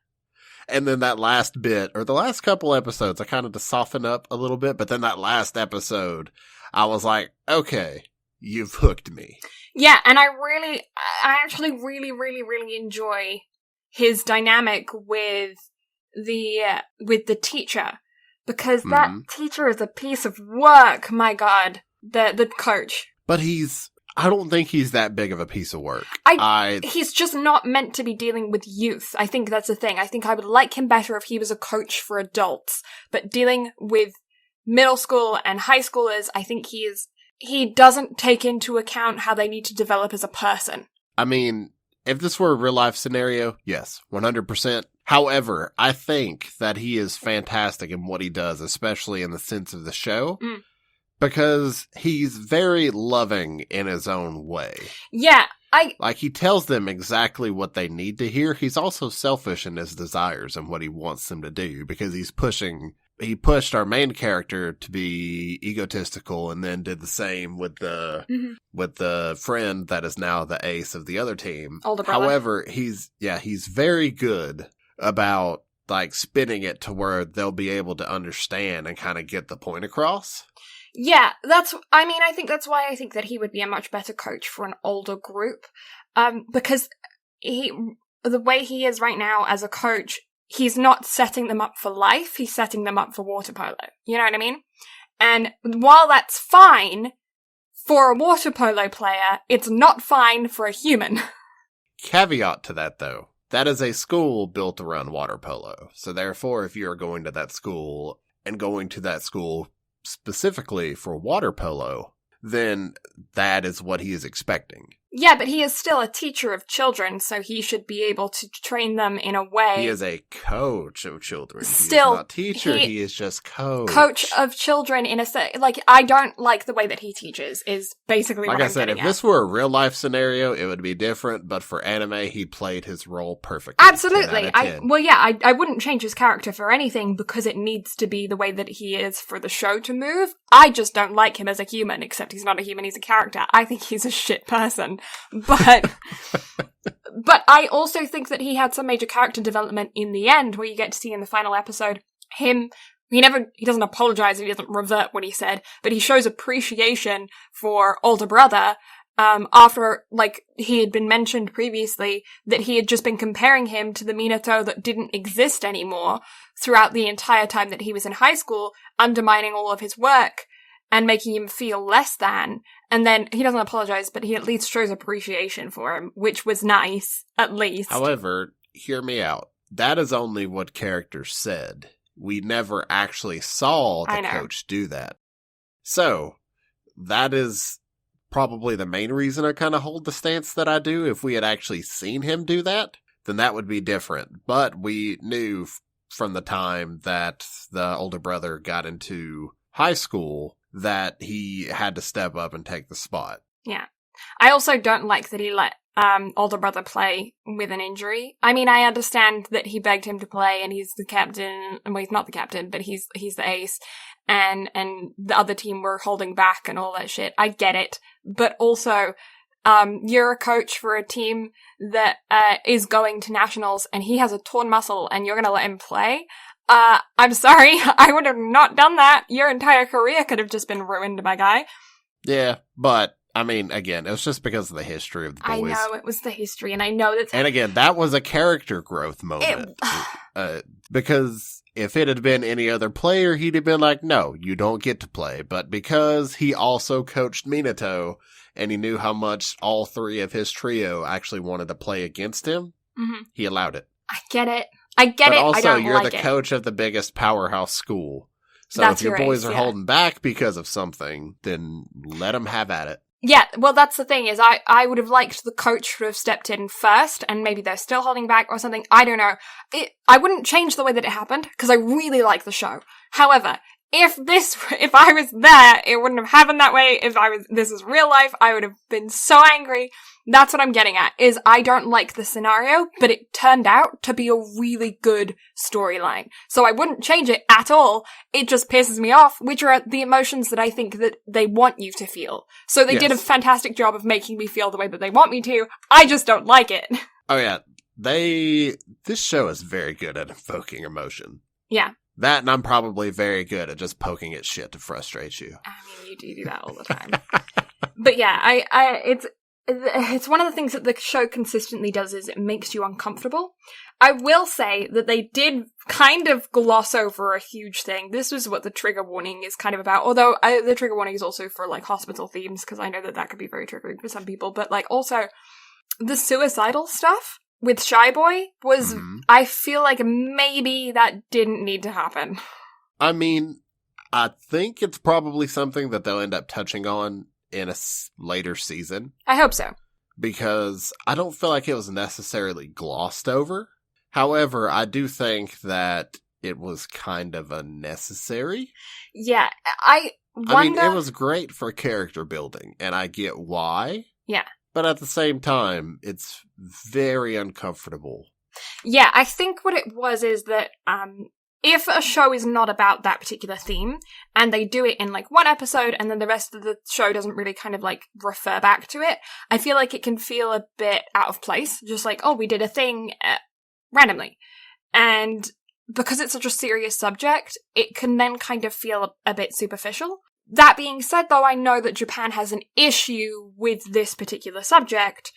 And then that last bit, or the last couple episodes, I kind of to soften up a little bit. But then that last episode, I was like, okay, you've hooked me. Yeah, and I actually really, really, really enjoy his dynamic with the teacher, because that teacher is a piece of work. My God, the coach. But I don't think he's that big of a piece of work. He's just not meant to be dealing with youth. I think that's the thing. I think I would like him better if he was a coach for adults, but dealing with middle school and high schoolers, I think he doesn't take into account how they need to develop as a person. I mean, if this were a real life scenario, yes, 100%. However, I think that he is fantastic in what he does, especially in the sense of the show, because he's very loving in his own way. Yeah, he tells them exactly what they need to hear. He's also selfish in his desires and what he wants them to do, because he pushed our main character to be egotistical, and then did the same with the friend that is now the ace of the other team. Older brother. However, he's very good about like spinning it to where they'll be able to understand and kind of get the point across. Yeah, I think that's why I think that he would be a much better coach for an older group. Because the way he is right now as a coach, he's not setting them up for life, he's setting them up for water polo. You know what I mean? And while that's fine for a water polo player, it's not fine for a human. Caveat to that, though. That is a school built around water polo. So therefore, if you're going to that school and going to that school specifically for water polo, then that is what he is expecting. Yeah, but he is still a teacher of children, so he should be able to train them in a way. He is a coach of children. Still, he is not teacher, he is just coach. Coach of children in a like, I don't like the way that he teaches, is basically what I'm getting at. Like I said, if this were a real life scenario, it would be different, but for anime, he played his role perfectly. Absolutely. I wouldn't change his character for anything because it needs to be the way that he is for the show to move. I just don't like him as a human, except he's not a human, he's a character. I think he's a shit person. But I also think that he had some major character development in the end, where you get to see in the final episode he doesn't apologize, he doesn't revert what he said, but he shows appreciation for older brother after, like, he had been mentioned previously that he had just been comparing him to the Minato that didn't exist anymore throughout the entire time that he was in high school, undermining all of his work and making him feel less than. And then he doesn't apologize, but he at least shows appreciation for him, which was nice, at least. However, hear me out. That is only what characters said. We never actually saw the coach do that. So, that is probably the main reason I kind of hold the stance that I do. If we had actually seen him do that, then that would be different. But we knew from the time that the older brother got into high school that he had to step up and take the spot. Yeah. I also don't like that he let older brother play with an injury. I mean, I understand that he begged him to play and he's the captain. Well, he's not the captain, but he's the ace. And the other team were holding back and all that shit. I get it. But also, you're a coach for a team that is going to nationals and he has a torn muscle and you're going to let him play? I'm sorry, I would have not done that. Your entire career could have just been ruined, my guy. Yeah, but, I mean, again, it was just because of the history of the boys. I know, it was the history, and I know that's... And again, that was a character growth moment. Because if it had been any other player, he'd have been like, no, you don't get to play. But because he also coached Minato, and he knew how much all three of his trio actually wanted to play against him, he allowed it. I get it. But also, you're the coach of the biggest powerhouse school. So if your boys are holding back because of something, then let them have at it. Yeah, well, that's the thing, is I would have liked the coach to have stepped in first, and maybe they're still holding back or something. I don't know. I wouldn't change the way that it happened, because I really like the show. However, if I was there, it wouldn't have happened that way. This is real life, I would have been so angry. That's what I'm getting at, is I don't like the scenario, but it turned out to be a really good storyline. So I wouldn't change it at all. It just pisses me off, which are the emotions that I think that they want you to feel. So they did a fantastic job of making me feel the way that they want me to. I just don't like it. Oh yeah, this show is very good at evoking emotion. Yeah. That, and I'm probably very good at just poking at shit to frustrate you. I mean, you do that all the time. But yeah, it's one of the things that the show consistently does, is it makes you uncomfortable. I will say that they did kind of gloss over a huge thing. This was what the trigger warning is kind of about, although the trigger warning is also for, like, hospital themes, because I know that could be very triggering for some people, but, like, also, the suicidal stuff with Shy Boy was, I feel like maybe that didn't need to happen. I mean, I think it's probably something that they'll end up touching on in a later season. I hope so. Because I don't feel like it was necessarily glossed over. However, I do think that it was kind of unnecessary. Yeah, I mean, it was great for character building, and I get why. Yeah. But at the same time, it's very uncomfortable. Yeah, I think what it was is that, if a show is not about that particular theme, and they do it in, like, one episode, and then the rest of the show doesn't really kind of, like, refer back to it, I feel like it can feel a bit out of place. Just like, oh, we did a thing randomly. And because it's such a serious subject, it can then kind of feel a bit superficial. That being said, though, I know that Japan has an issue with this particular subject,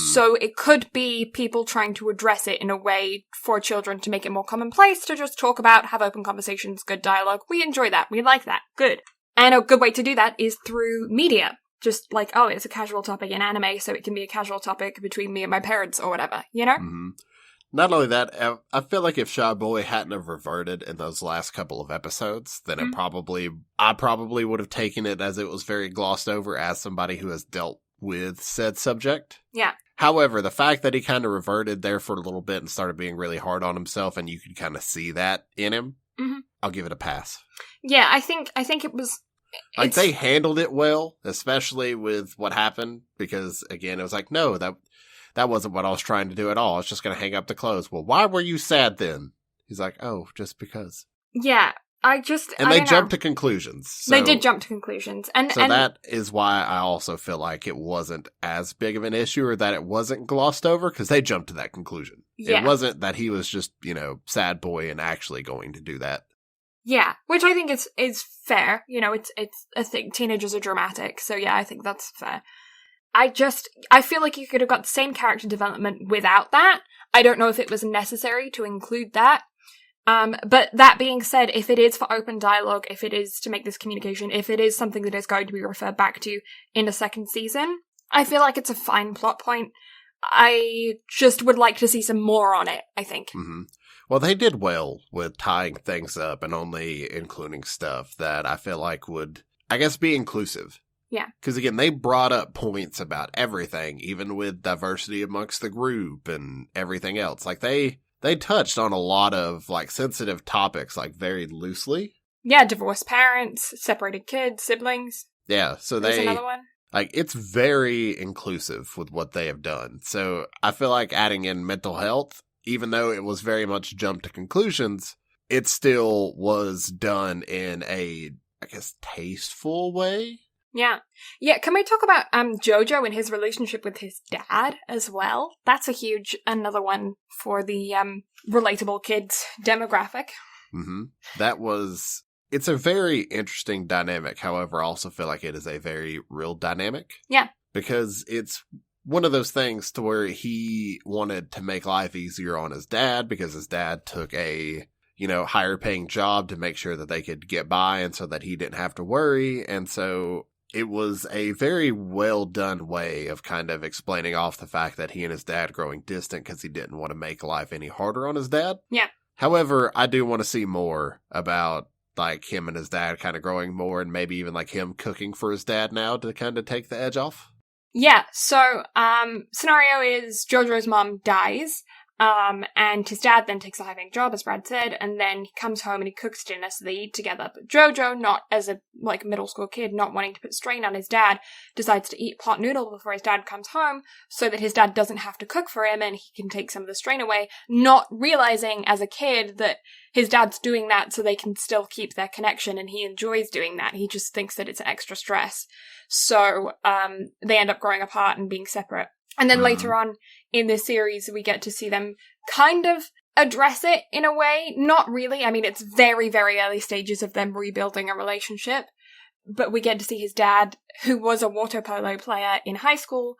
so it could be people trying to address it in a way for children to make it more commonplace, to just talk about, have open conversations, good dialogue. We enjoy that. We like that. Good. And a good way to do that is through media. Just like, oh, it's a casual topic in anime, so it can be a casual topic between me and my parents or whatever, you know? Mm-hmm. Not only that, I feel like if Shy Boy hadn't have reverted in those last couple of episodes, then I probably would have taken it as it was very glossed over as somebody who has dealt with said subject. Yeah. However, the fact that he kind of reverted there for a little bit and started being really hard on himself, and you could kind of see that in him, I'll give it a pass. Yeah, I think it was... Like, they handled it well, especially with what happened, because, again, it was like, no, that wasn't what I was trying to do at all. I was just going to hang up the clothes. Well, why were you sad then? He's like, oh, just because. Yeah, And they jumped to conclusions. So, they did jump to conclusions. And that is why I also feel like it wasn't as big of an issue, or that it wasn't glossed over, because they jumped to that conclusion. Yeah. It wasn't that he was just, sad boy and actually going to do that. Yeah, which I think is fair. It's I think teenagers are dramatic, so yeah, I think that's fair. I feel like you could have got the same character development without that. I don't know if it was necessary to include that. But that being said, if it is for open dialogue, if it is to make this communication, if it is something that is going to be referred back to in a second season, I feel like it's a fine plot point. I just would like to see some more on it, I think. Mm-hmm. Well, they did well with tying things up and only including stuff that I feel like would, I guess, be inclusive. Yeah. Because, again, they brought up points about everything, even with diversity amongst the group and everything else. Like, they touched on a lot of, sensitive topics, very loosely. Yeah, divorced parents, separated kids, siblings. Yeah, so There's another one. It's very inclusive with what they have done. So I feel like adding in mental health, even though it was very much jump to conclusions, it still was done in a, I guess, tasteful way. Yeah. Yeah, can we talk about Jojo and his relationship with his dad as well? That's another one for the relatable kids demographic. Mm-hmm. It's a very interesting dynamic. However, I also feel like it is a very real dynamic. Yeah. Because it's one of those things to where he wanted to make life easier on his dad because his dad took a higher paying job to make sure that they could get by and so that he didn't have to worry. And so it was a very well done way of kind of explaining off the fact that he and his dad growing distant because he didn't want to make life any harder on his dad. Yeah. However, I do want to see more about him and his dad kind of growing more, and maybe even him cooking for his dad now to kind of take the edge off. Yeah. So, scenario is Jojo's mom dies. And his dad then takes a high-paying job, as Brad said, and then he comes home and he cooks dinner so they eat together. But Jojo, not as a, middle school kid, not wanting to put strain on his dad, decides to eat pot noodle before his dad comes home so that his dad doesn't have to cook for him and he can take some of the strain away, not realizing as a kid that his dad's doing that so they can still keep their connection, and he enjoys doing that. He just thinks that it's extra stress. So, they end up growing apart and being separate. And then later on in this series, we get to see them kind of address it in a way. Not really. I mean, it's very, very early stages of them rebuilding a relationship. But we get to see his dad, who was a water polo player in high school,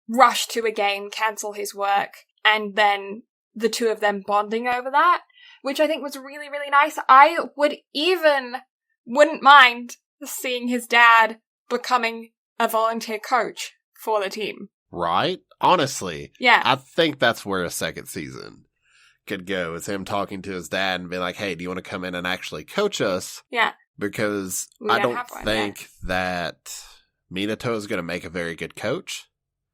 rush to a game, cancel his work, and then the two of them bonding over that, which I think was really, really nice. I wouldn't mind seeing his dad becoming a volunteer coach for the team. Right? Honestly. Yeah. I think that's where a second season could go, is him talking to his dad and be like, hey, do you want to come in and actually coach us? Yeah. Because I don't think that Minato is going to make a very good coach.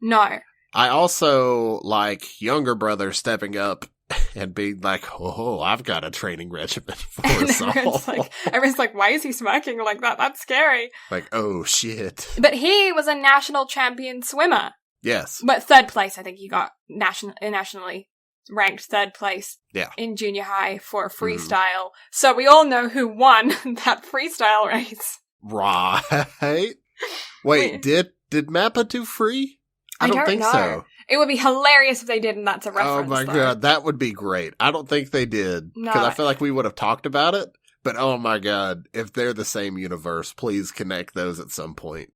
No. I also like younger brother stepping up and being like, oh, I've got a training regimen for us all. Everyone's like, why is he smirking like that? That's scary. Oh, shit. But he was a national champion swimmer. Yes. But third place, I think he got nationally ranked third place in junior high for freestyle. So we all know who won that freestyle race. Right. Wait, did Mappa do free? I don't think know. So. It would be hilarious if they did, and that's a reference. Oh my god, that would be great. I don't think they did. Because I feel like we would have talked about it. But oh my god, if they're the same universe, please connect those at some point.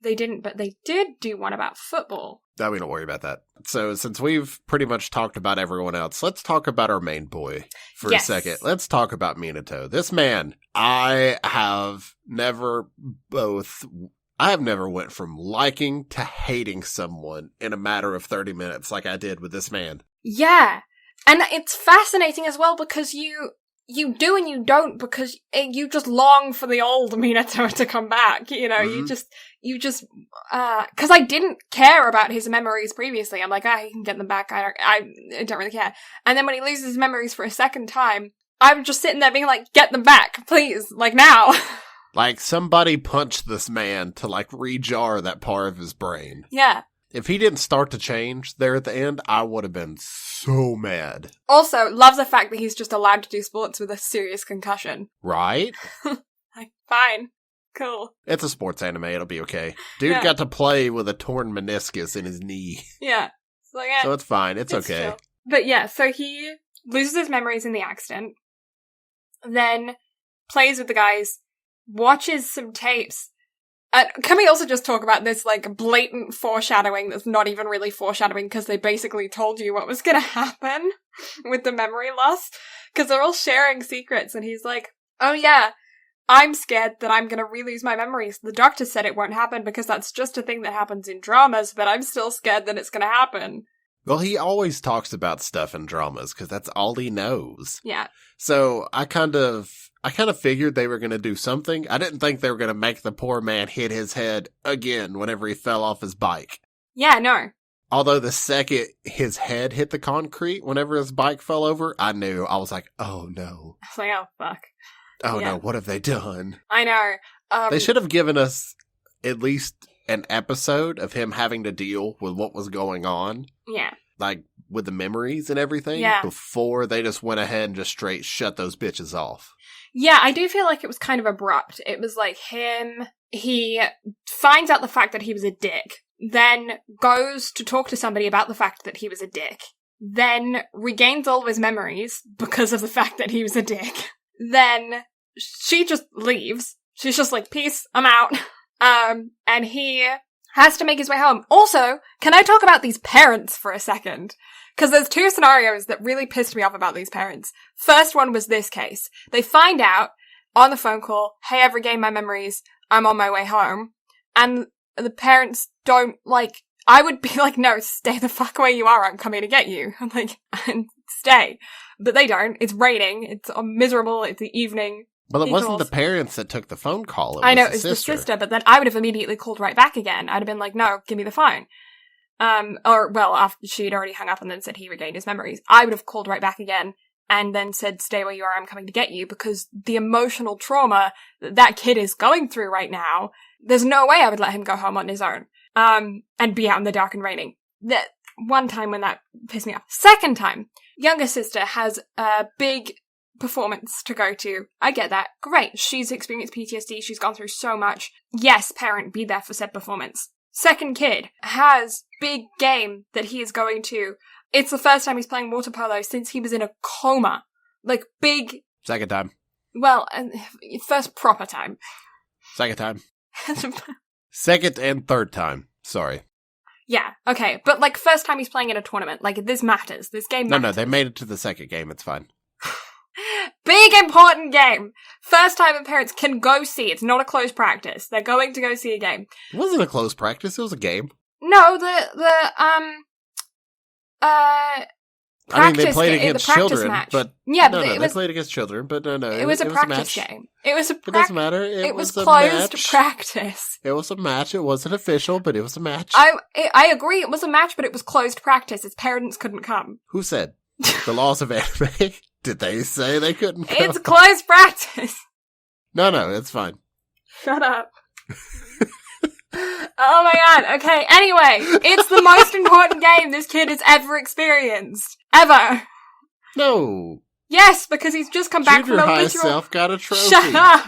They didn't, but they did do one about football. No, we don't worry about that. So, since we've pretty much talked about everyone else, let's talk about our main boy for a second. Let's talk about Minato. This man, I have never went from liking to hating someone in a matter of 30 minutes like I did with this man. Yeah. And it's fascinating as well because you you do and you don't because you just long for the old Minato to come back, you know, you just, cause I didn't care about his memories previously. I'm like, he can get them back. I don't really care. And then when he loses his memories for a second time, I'm just sitting there being like, get them back, please, like now. Like, somebody punched this man to, like, rejar that part of his brain. Yeah. If he didn't start to change there at the end, I would have been so mad. Also, love the fact that he's just allowed to do sports with a serious concussion. Right? Like, fine. Cool. It's a sports anime, it'll be okay. Dude got to play with a torn meniscus in his knee. Yeah. So it's fine, it's okay. Chill. But yeah, so he loses his memories in the accident, then plays with the guys, watches some tapes. Can we also just talk about this, like, blatant foreshadowing that's not even really foreshadowing because they basically told you what was gonna happen with the memory loss? Because they're all sharing secrets, and he's like, oh yeah, I'm scared that I'm gonna re-lose my memories. The doctor said it won't happen because that's just a thing that happens in dramas, but I'm still scared that it's gonna happen. Well, he always talks about stuff in dramas because that's all he knows. Yeah. So I kind of figured they were going to do something. I didn't think they were going to make the poor man hit his head again whenever he fell off his bike. Yeah, no. Although the second his head hit the concrete whenever his bike fell over, I knew. I was like, oh no. I was like, oh fuck. Oh no, what have they done? I know. They should have given us at least an episode of him having to deal with what was going on. Yeah. Like, with the memories and everything. Yeah. Before they just went ahead and just straight shut those bitches off. Yeah, I do feel like it was kind of abrupt. It was like he finds out the fact that he was a dick, then goes to talk to somebody about the fact that he was a dick, then regains all of his memories because of the fact that he was a dick. Then she just leaves. She's just like, peace, I'm out. And he has to make his way home. Also, can I talk about these parents for a second? Because there's two scenarios that really pissed me off about these parents. First one was this case. They find out on the phone call, hey, I've regained my memories, I'm on my way home. And the parents don't, like, I would be like, no, stay the fuck where you are, I'm coming to get you. I'm like, stay. But they don't. It's raining, it's miserable, it's the evening. Well, it wasn't the parents that took the phone call. I know, it was the sister, but then I would have immediately called right back again. I'd have been like, no, give me the phone. After she'd already hung up and then said he regained his memories, I would have called right back again and then said, stay where you are, I'm coming to get you, because the emotional trauma that kid is going through right now, there's no way I would let him go home on his own, and be out in the dark and raining. That one time when that pissed me off. Second time, younger sister has a big performance to go to. I get that. Great. She's experienced PTSD. She's gone through so much. Yes, parent, be there for said performance. Second kid has big game that he is going to. It's the first time he's playing water polo since he was in a coma. Like, big... Second time. Well, first proper time. Second time. Second and third time. Sorry. Yeah, okay. But, like, first time he's playing in a tournament. Like, this matters. This game matters. No, they made it to the second game. It's fine. Big important game. First time the parents can go see. It's not a closed practice. They're going to go see a game. It wasn't a closed practice. It was a game. No, practice they played against children, match. But yeah, they played against children, but no, it was a practice game. It was a It doesn't matter. It was a closed match. practice. It was a match. It wasn't official, but it was a match. I agree. It was a match, but it was closed practice. Its parents couldn't come. Who said? The laws of anime? Did they say they couldn't come? It's closed practice. No, it's fine. Shut up. Oh my god, okay, anyway, it's the most important game this kid has ever experienced. Ever. No. Yes, because he's just come back Junior from a high literal... self got a trophy. Shut up!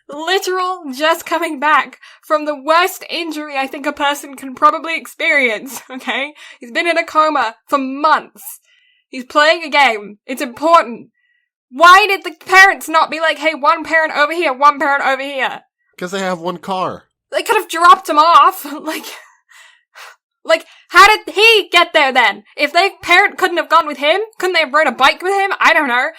Literal just coming back from the worst injury I think a person can probably experience, okay? He's been in a coma for months. He's playing a game. It's important. Why did the parents not be like, hey, one parent over here, one parent over here? Because they have one car. They could have dropped him off. Like, how did he get there then? If their parent couldn't have gone with him, couldn't they have rode a bike with him? I don't know.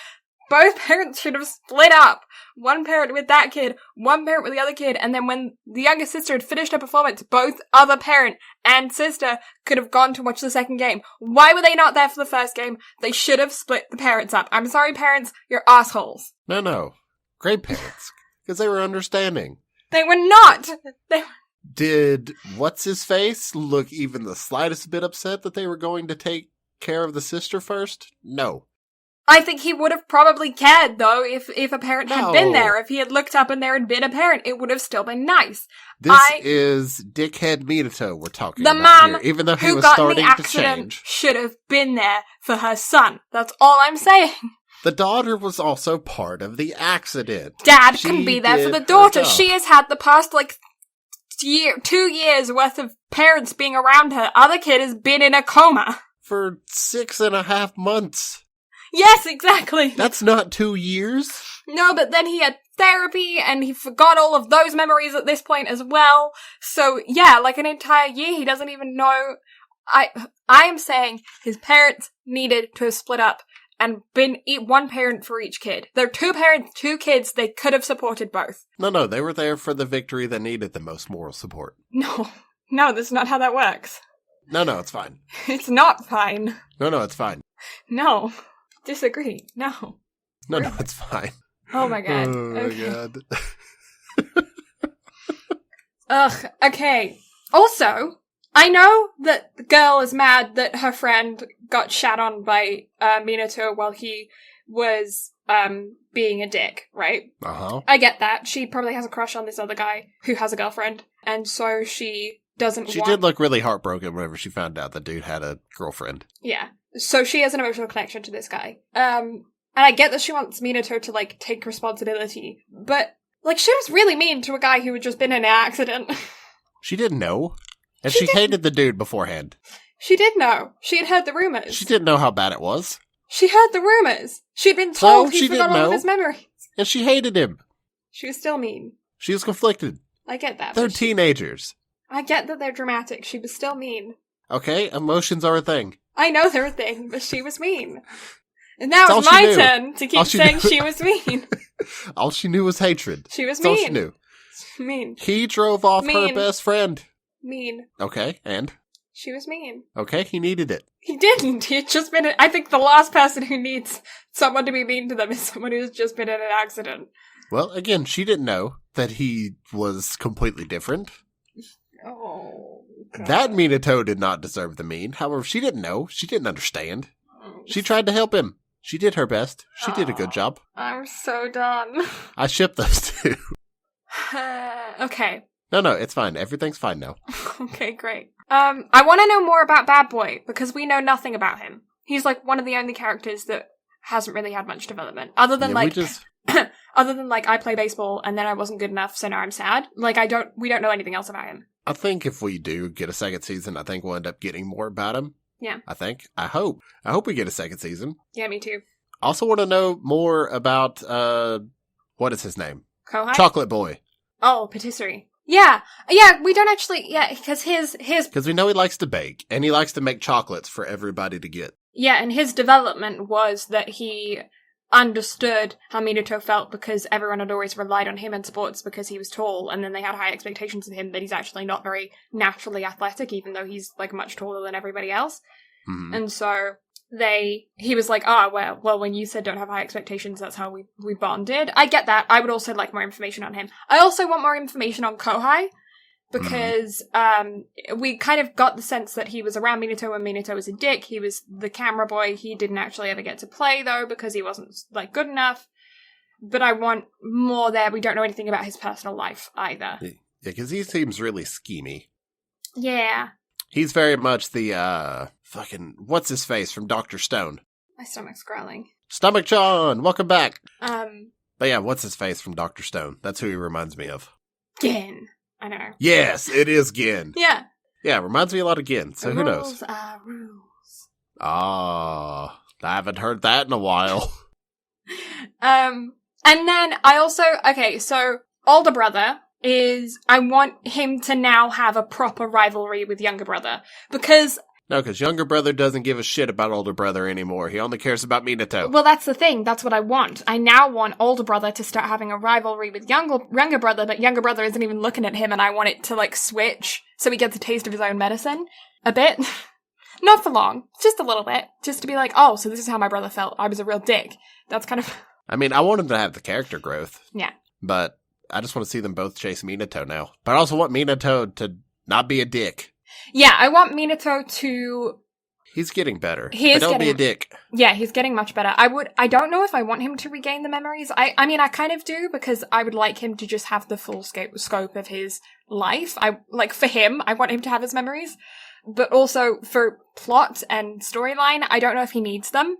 Both parents should have split up. One parent with that kid, one parent with the other kid, and then when the younger sister had finished her performance, both other parent and sister could have gone to watch the second game. Why were they not there for the first game? They should have split the parents up. I'm sorry, parents, you're assholes. No. Great parents. Because they were understanding. They were not! Did What's-His-Face look even the slightest bit upset that they were going to take care of the sister first? No. I think he would have probably cared, though, if a parent had been there. If he had looked up and there had been a parent, it would have still been nice. This is dickhead Minato we're talking about mom here, even though he who was got starting in the accident to change. Should have been there for her son. That's all I'm saying. The daughter was also part of the accident. Dad can be there for the daughter. She has had the past, 2 years worth of parents being around her. Other kid has been in a coma. For 6.5 months. Yes, exactly. That's not 2 years. No, but then he had therapy, and he forgot all of those memories at this point as well. So, yeah, an entire year, he doesn't even know. I am saying his parents needed to have split up and been one parent for each kid. They're 2 parents, 2 kids, they could have supported both. No, they were there for the victory that needed the most moral support. No, that's not how that works. No, it's fine. It's not fine. No, it's fine. No. Disagree. No, it's fine. Oh my god. Oh my god. Ugh, okay. Also, I know that the girl is mad that her friend got shat on by Minato while he was being a dick, right? Uh-huh. I get that. She probably has a crush on this other guy who has a girlfriend, and so she did look really heartbroken whenever she found out the dude had a girlfriend. Yeah. So she has an emotional connection to this guy. And I get that she wants Minato to, take responsibility, but, she was really mean to a guy who had just been in an accident. She didn't know. And she hated the dude beforehand. She did know. She had heard the rumors. She didn't know how bad it was. She heard the rumors. She'd been told he forgot all of his memories. And she hated him. She was still mean. She was conflicted. I get that. They're teenagers. I get that they're dramatic. She was still mean. Okay, emotions are a thing. I know they're a thing, but she was mean. And now it's my turn to keep saying she was mean. All she knew was hatred. She was That's mean. all she knew. Mean. He drove off her best friend. Mean. Okay, and? She was mean. Okay, he needed it. He didn't. He had just been I think the last person who needs someone to be mean to them is someone who's just been in an accident. Well, again, she didn't know that he was completely different. Oh, God. That Minato did not deserve the mean. However, she didn't know. She didn't understand. She tried to help him. She did her best. She did a good job. I'm so done. I ship those two. Okay. No, it's fine. Everything's fine now. Okay, great. I want to know more about Bad Boy, because we know nothing about him. He's one of the only characters that hasn't really had much development. Other than other than I play baseball and then I wasn't good enough, so now I'm sad. We don't know anything else about him. I think if we do get a second season, I think we'll end up getting more about him. Yeah. I hope we get a second season. Yeah, me too. Also want to know more about, what is his name? Kohai? Chocolate Boy. Oh, Patisserie. Yeah, we don't actually, because because we know he likes to bake, and he likes to make chocolates for everybody to get. Yeah, and his development was that he understood how Minato felt because everyone had always relied on him in sports because he was tall, and then they had high expectations of him that he's actually not very naturally athletic, even though he's, much taller than everybody else. Mm-hmm. And so he was like, well, when you said don't have high expectations, that's how we bonded. I get that. I would also like more information on him. I also want more information on Kohai, because we kind of got the sense that he was around Minato when Minato was a dick. He was the camera boy. He didn't actually ever get to play, though, because he wasn't, good enough. But I want more there. We don't know anything about his personal life, either. Yeah, because he seems really schemy. Yeah. He's very much the, what's-his-face from Dr. Stone. My stomach's growling. Stomach John, welcome back. But yeah, what's-his-face from Dr. Stone? That's who he reminds me of. Gin. I don't know. Yes, it is Gin. Yeah. Yeah, reminds me a lot of Gin, so who knows? Rules are rules. Ah, I haven't heard that in a while. And then I also, so older brother I want him to now have a proper rivalry with younger brother, because No, because younger brother doesn't give a shit about older brother anymore. He only cares about Minato. Well, that's the thing. That's what I want. I now want older brother to start having a rivalry with younger brother, but younger brother isn't even looking at him, and I want it to, like, switch so he gets a taste of his own medicine. A bit. Not for long. Just a little bit. Just to be like, oh, so this is how my brother felt. I was a real dick. That's kind of... I mean, I want him to have the character growth. Yeah. But I just want to see them both chase Minato now. But I also want Minato to not be a dick. Yeah, I want Minato to... He's getting better. But don't be a dick. Yeah, he's getting much better. I don't know if I want him to regain the memories. I mean, I kind of do, because I would like him to just have the full scope of his life. For him, I want him to have his memories. But also, for plot and storyline, I don't know if he needs them.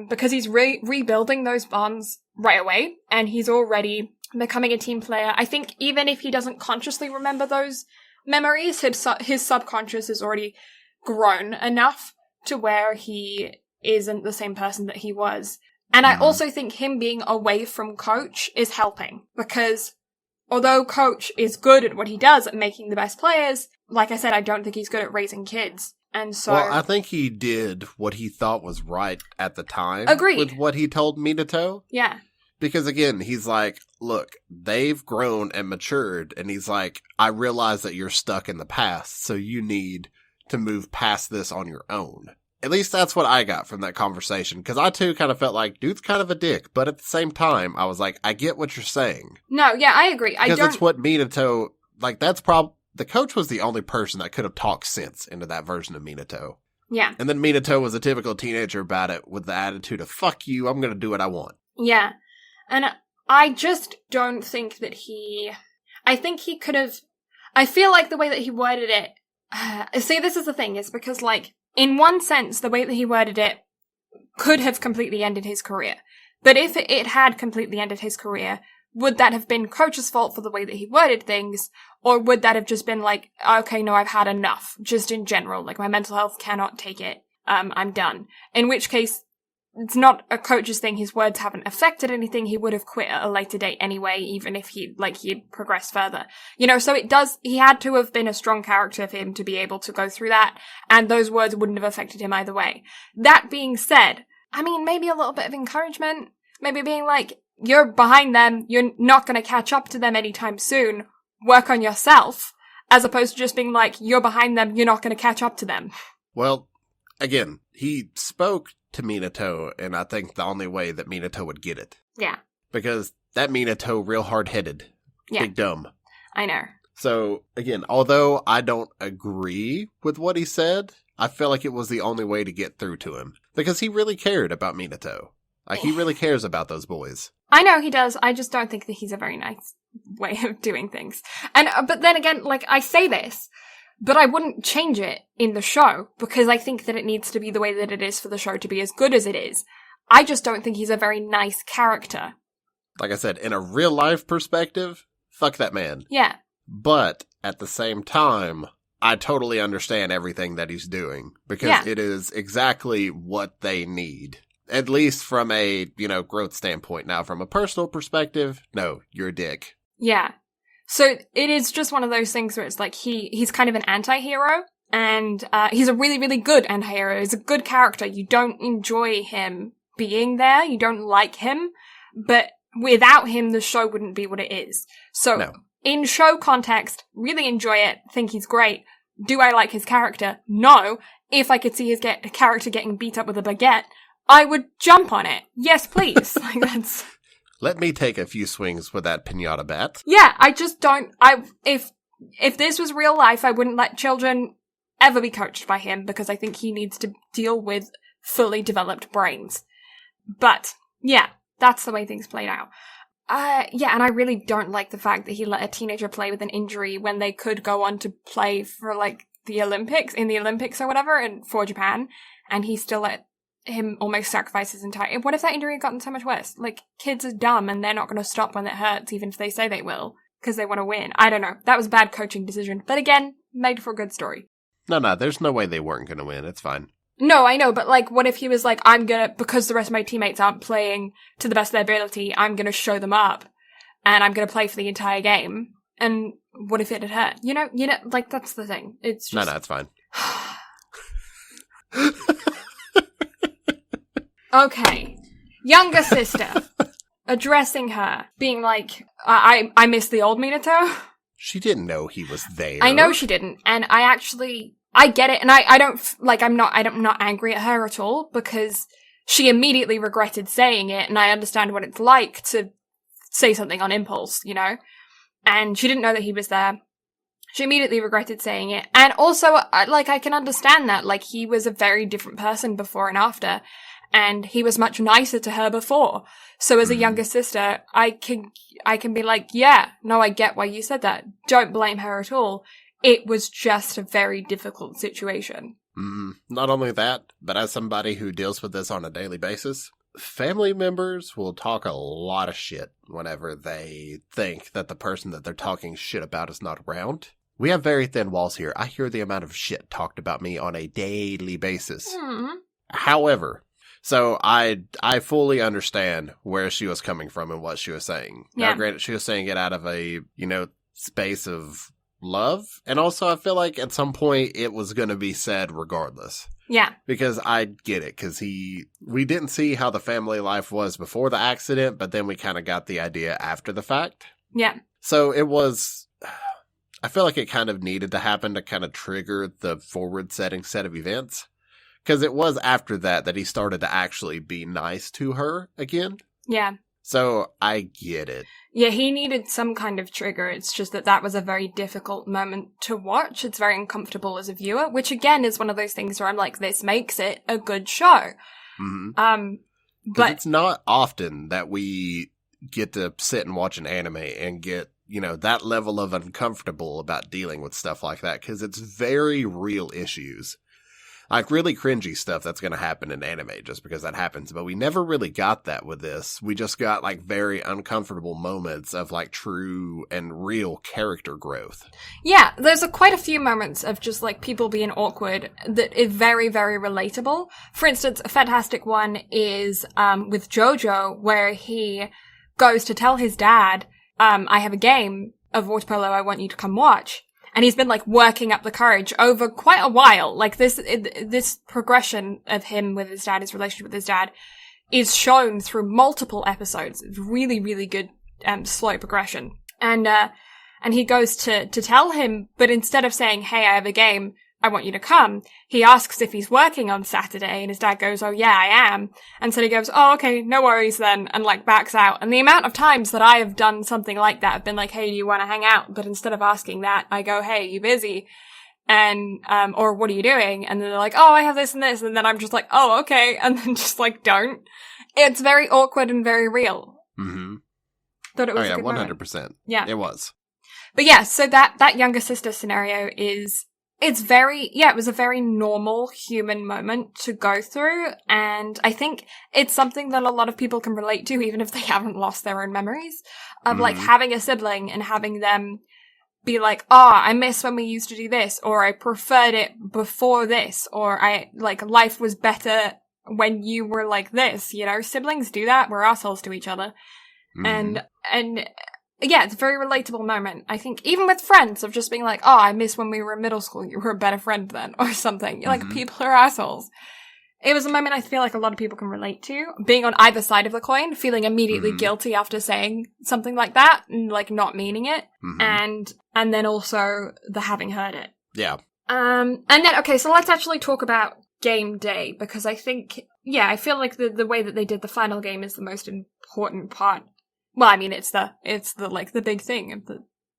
Because he's rebuilding those bonds right away, and he's already becoming a team player. I think even if he doesn't consciously remember those memories, his subconscious has already grown enough to where he isn't the same person that he was. And I also think him being away from Coach is helping, because although Coach is good at what he does at making the best players, like I said, I don't think he's good at raising kids. And so... Well, I think he did what he thought was right at the time. Agreed. With what he told Minato. Yeah. Because again, he's like, look, they've grown and matured, and he's like, I realize that you're stuck in the past, so you need to move past this on your own. At least that's what I got from that conversation, because I too kind of felt like, dude's kind of a dick, but at the same time, I was like, I get what you're saying. No, yeah, I agree. Because it's what Minato, like, the coach was the only person that could have talked sense into that version of Minato. Yeah. And then Minato was a typical teenager about it with the attitude of, fuck you, I'm going to do what I want. Yeah. And I just don't think that I think he could have... I feel like the way that he worded it... see, this is the thing, is because, like, in one sense, the way that he worded it could have completely ended his career. But if it had completely ended his career, would that have been Coach's fault for the way that he worded things? Or would that have just been like, okay, no, I've had enough, just in general, like my mental health cannot take it, I'm done. In which case, it's not a Coach's thing, his words haven't affected anything, he would have quit at a later date anyway, even if he'd progressed further. You know, so he had to have been a strong character for him to be able to go through that, and those words wouldn't have affected him either way. That being said, I mean, maybe a little bit of encouragement, maybe being like, you're behind them, you're not going to catch up to them anytime soon, work on yourself, as opposed to just being like, you're behind them, you're not going to catch up to them. Well, again, he spoke to Minato, and I think the only way that Minato would get it. Yeah. Because that Minato real hard-headed. Yeah. Big dumb. I know. So, again, although I don't agree with what he said, I feel like it was the only way to get through to him. Because he really cared about Minato. Like, he really cares about those boys. I know he does. I just don't think that he's a very nice way of doing things. And, but then again, like, I say this, but I wouldn't change it in the show, because I think that it needs to be the way that it is for the show to be as good as it is. I just don't think he's a very nice character. Like I said, in a real-life perspective, fuck that man. Yeah. But, at the same time, I totally understand everything that he's doing, because it is exactly what they need. At least from a, growth standpoint. Now, from a personal perspective, no, you're a dick. Yeah. So it is just one of those things where it's like he's kind of an anti-hero, and he's a really, really good anti-hero. He's a good character. You don't enjoy him being there. You don't like him. But without him, the show wouldn't be what it is. So in show context, really enjoy it. Think he's great. Do I like his character? No. If I could see his character getting beat up with a baguette, I would jump on it. Yes, please. Like, that's... Let me take a few swings with that piñata bat. Yeah, I just don't... If this was real life, I wouldn't let children ever be coached by him, because I think he needs to deal with fully developed brains. But, yeah, that's the way things played out. And I really don't like the fact that he let a teenager play with an injury when they could go on to play for, like, in the Olympics or whatever, and for Japan, and he still let him almost sacrifice his entire... What if that injury had gotten so much worse? Like, kids are dumb and they're not going to stop when it hurts, even if they say they will, because they want to win. I don't know. That was a bad coaching decision. But again, made for a good story. No, there's no way they weren't going to win. It's fine. No, I know, but like, what if he was like, because the rest of my teammates aren't playing to the best of their ability, I'm going to show them up, and I'm going to play for the entire game. And what if it had hurt? You know, like, that's the thing. It's just... No, it's fine. Okay. Younger sister. Addressing her. Being like, I miss the old Minato. She didn't know he was there. I know she didn't. And I get it. And I'm not angry at her at all, because she immediately regretted saying it, and I understand what it's like to say something on impulse, you know? And she didn't know that he was there. She immediately regretted saying it. And also, I can understand that. Like, he was a very different person before and after. And he was much nicer to her before. So as a younger sister, I can be like, yeah, no, I get why you said that. Don't blame her at all. It was just a very difficult situation. Not only that, but as somebody who deals with this on a daily basis, family members will talk a lot of shit whenever they think that the person that they're talking shit about is not around. We have very thin walls here. I hear the amount of shit talked about me on a daily basis. However, so I fully understand where she was coming from and what she was saying. Yeah. Now, granted, she was saying it out of a, space of love. And also, I feel like at some point it was going to be said regardless. Yeah. Because I get it, because we didn't see how the family life was before the accident, but then we kind of got the idea after the fact. Yeah. So it was, I feel like it kind of needed to happen to kind of trigger the forward-setting set of events. Because it was after that he started to actually be nice to her again. Yeah. So I get it. Yeah, he needed some kind of trigger. It's just that was a very difficult moment to watch. It's very uncomfortable as a viewer, which again is one of those things where I'm like, this makes it a good show. But it's not often that we get to sit and watch an anime and get, that level of uncomfortable about dealing with stuff like that, because it's very real issues. Like, really cringy stuff that's going to happen in anime just because that happens. But we never really got that with this. We just got, very uncomfortable moments of, true and real character growth. Yeah, there's quite a few moments of just, people being awkward that is very, very relatable. For instance, a fantastic one is with Jojo, where he goes to tell his dad, I have a game of water polo I want you to come watch. And he's been, working up the courage over quite a while. This progression of him with his dad, his relationship with his dad, is shown through multiple episodes. It's really, really good, slow progression. And he goes to tell him, but instead of saying, hey, I have a game, I want you to come, he asks if he's working on Saturday, and his dad goes, oh yeah, I am. And so he goes, oh, okay, no worries then, and backs out. And the amount of times that I have done something like that, I've been like, hey, do you want to hang out? But instead of asking that, I go, hey, you busy? And, or what are you doing? And then they're like, oh, I have this and this. And then I'm just like, oh, okay. And then just don't. It's very awkward and very real. Mm-hmm. Thought it was a good 100%. moment. Yeah. It was. But yeah, so that younger sister scenario it was a very normal human moment to go through, and I think it's something that a lot of people can relate to, even if they haven't lost their own memories, of having a sibling and having them be like, I miss when we used to do this, or I preferred it before this, or life was better when you were like this, siblings do that, we're assholes to each other. And yeah, it's a very relatable moment. I think even with friends of just being like, I miss when we were in middle school, you were a better friend then, or something. People are assholes. It was a moment I feel like a lot of people can relate to. Being on either side of the coin, feeling immediately guilty after saying something like that, and not meaning it. And then also the having heard it. Yeah. And then, okay, so let's actually talk about game day, because I think, I feel like the way that they did the final game is the most important part. Well, I mean, it's the big thing of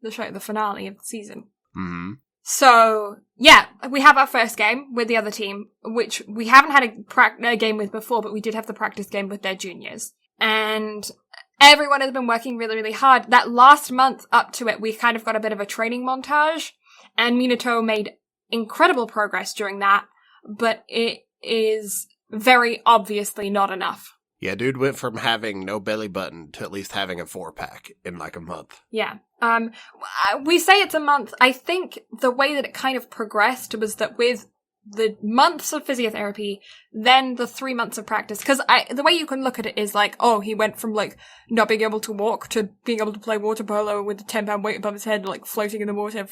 the show, the finale of the season. Mm-hmm. So, yeah, we have our first game with the other team, which we haven't had a game with before, but we did have the practice game with their juniors. And everyone has been working really, really hard. That last month up to it, we kind of got a bit of a training montage, and Minato made incredible progress during that, but it is very obviously not enough. Yeah, dude went from having no belly button to at least having a 4-pack in a month. Yeah. We say it's a month. I think the way that it kind of progressed was that with the months of physiotherapy, then the 3 months of practice. Because the way you can look at it is like, oh, he went from like not being able to walk to being able to play water polo with a 10-pound weight above his head, like floating in the water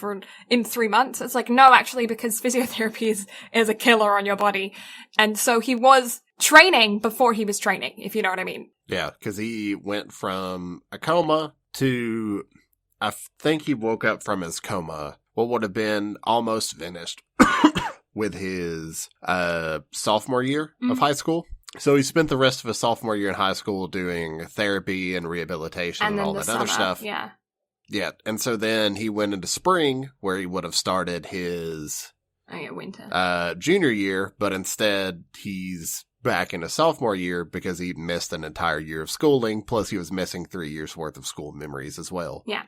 in 3 months. It's like, no, actually, because physiotherapy is a killer on your body. And so he was training before he was training, if you know what I mean. Yeah, because he went from a coma to, I think he woke up from his coma, what would have been almost finished with his sophomore year of high school. So he spent the rest of his sophomore year in high school doing therapy and rehabilitation and all that other stuff. Yeah. Yeah. And so then he went into spring where he would have started his winter. Junior year, but instead he's back in his sophomore year because he'd missed an entire year of schooling. Plus he was missing 3 years worth of school memories as well. Yeah.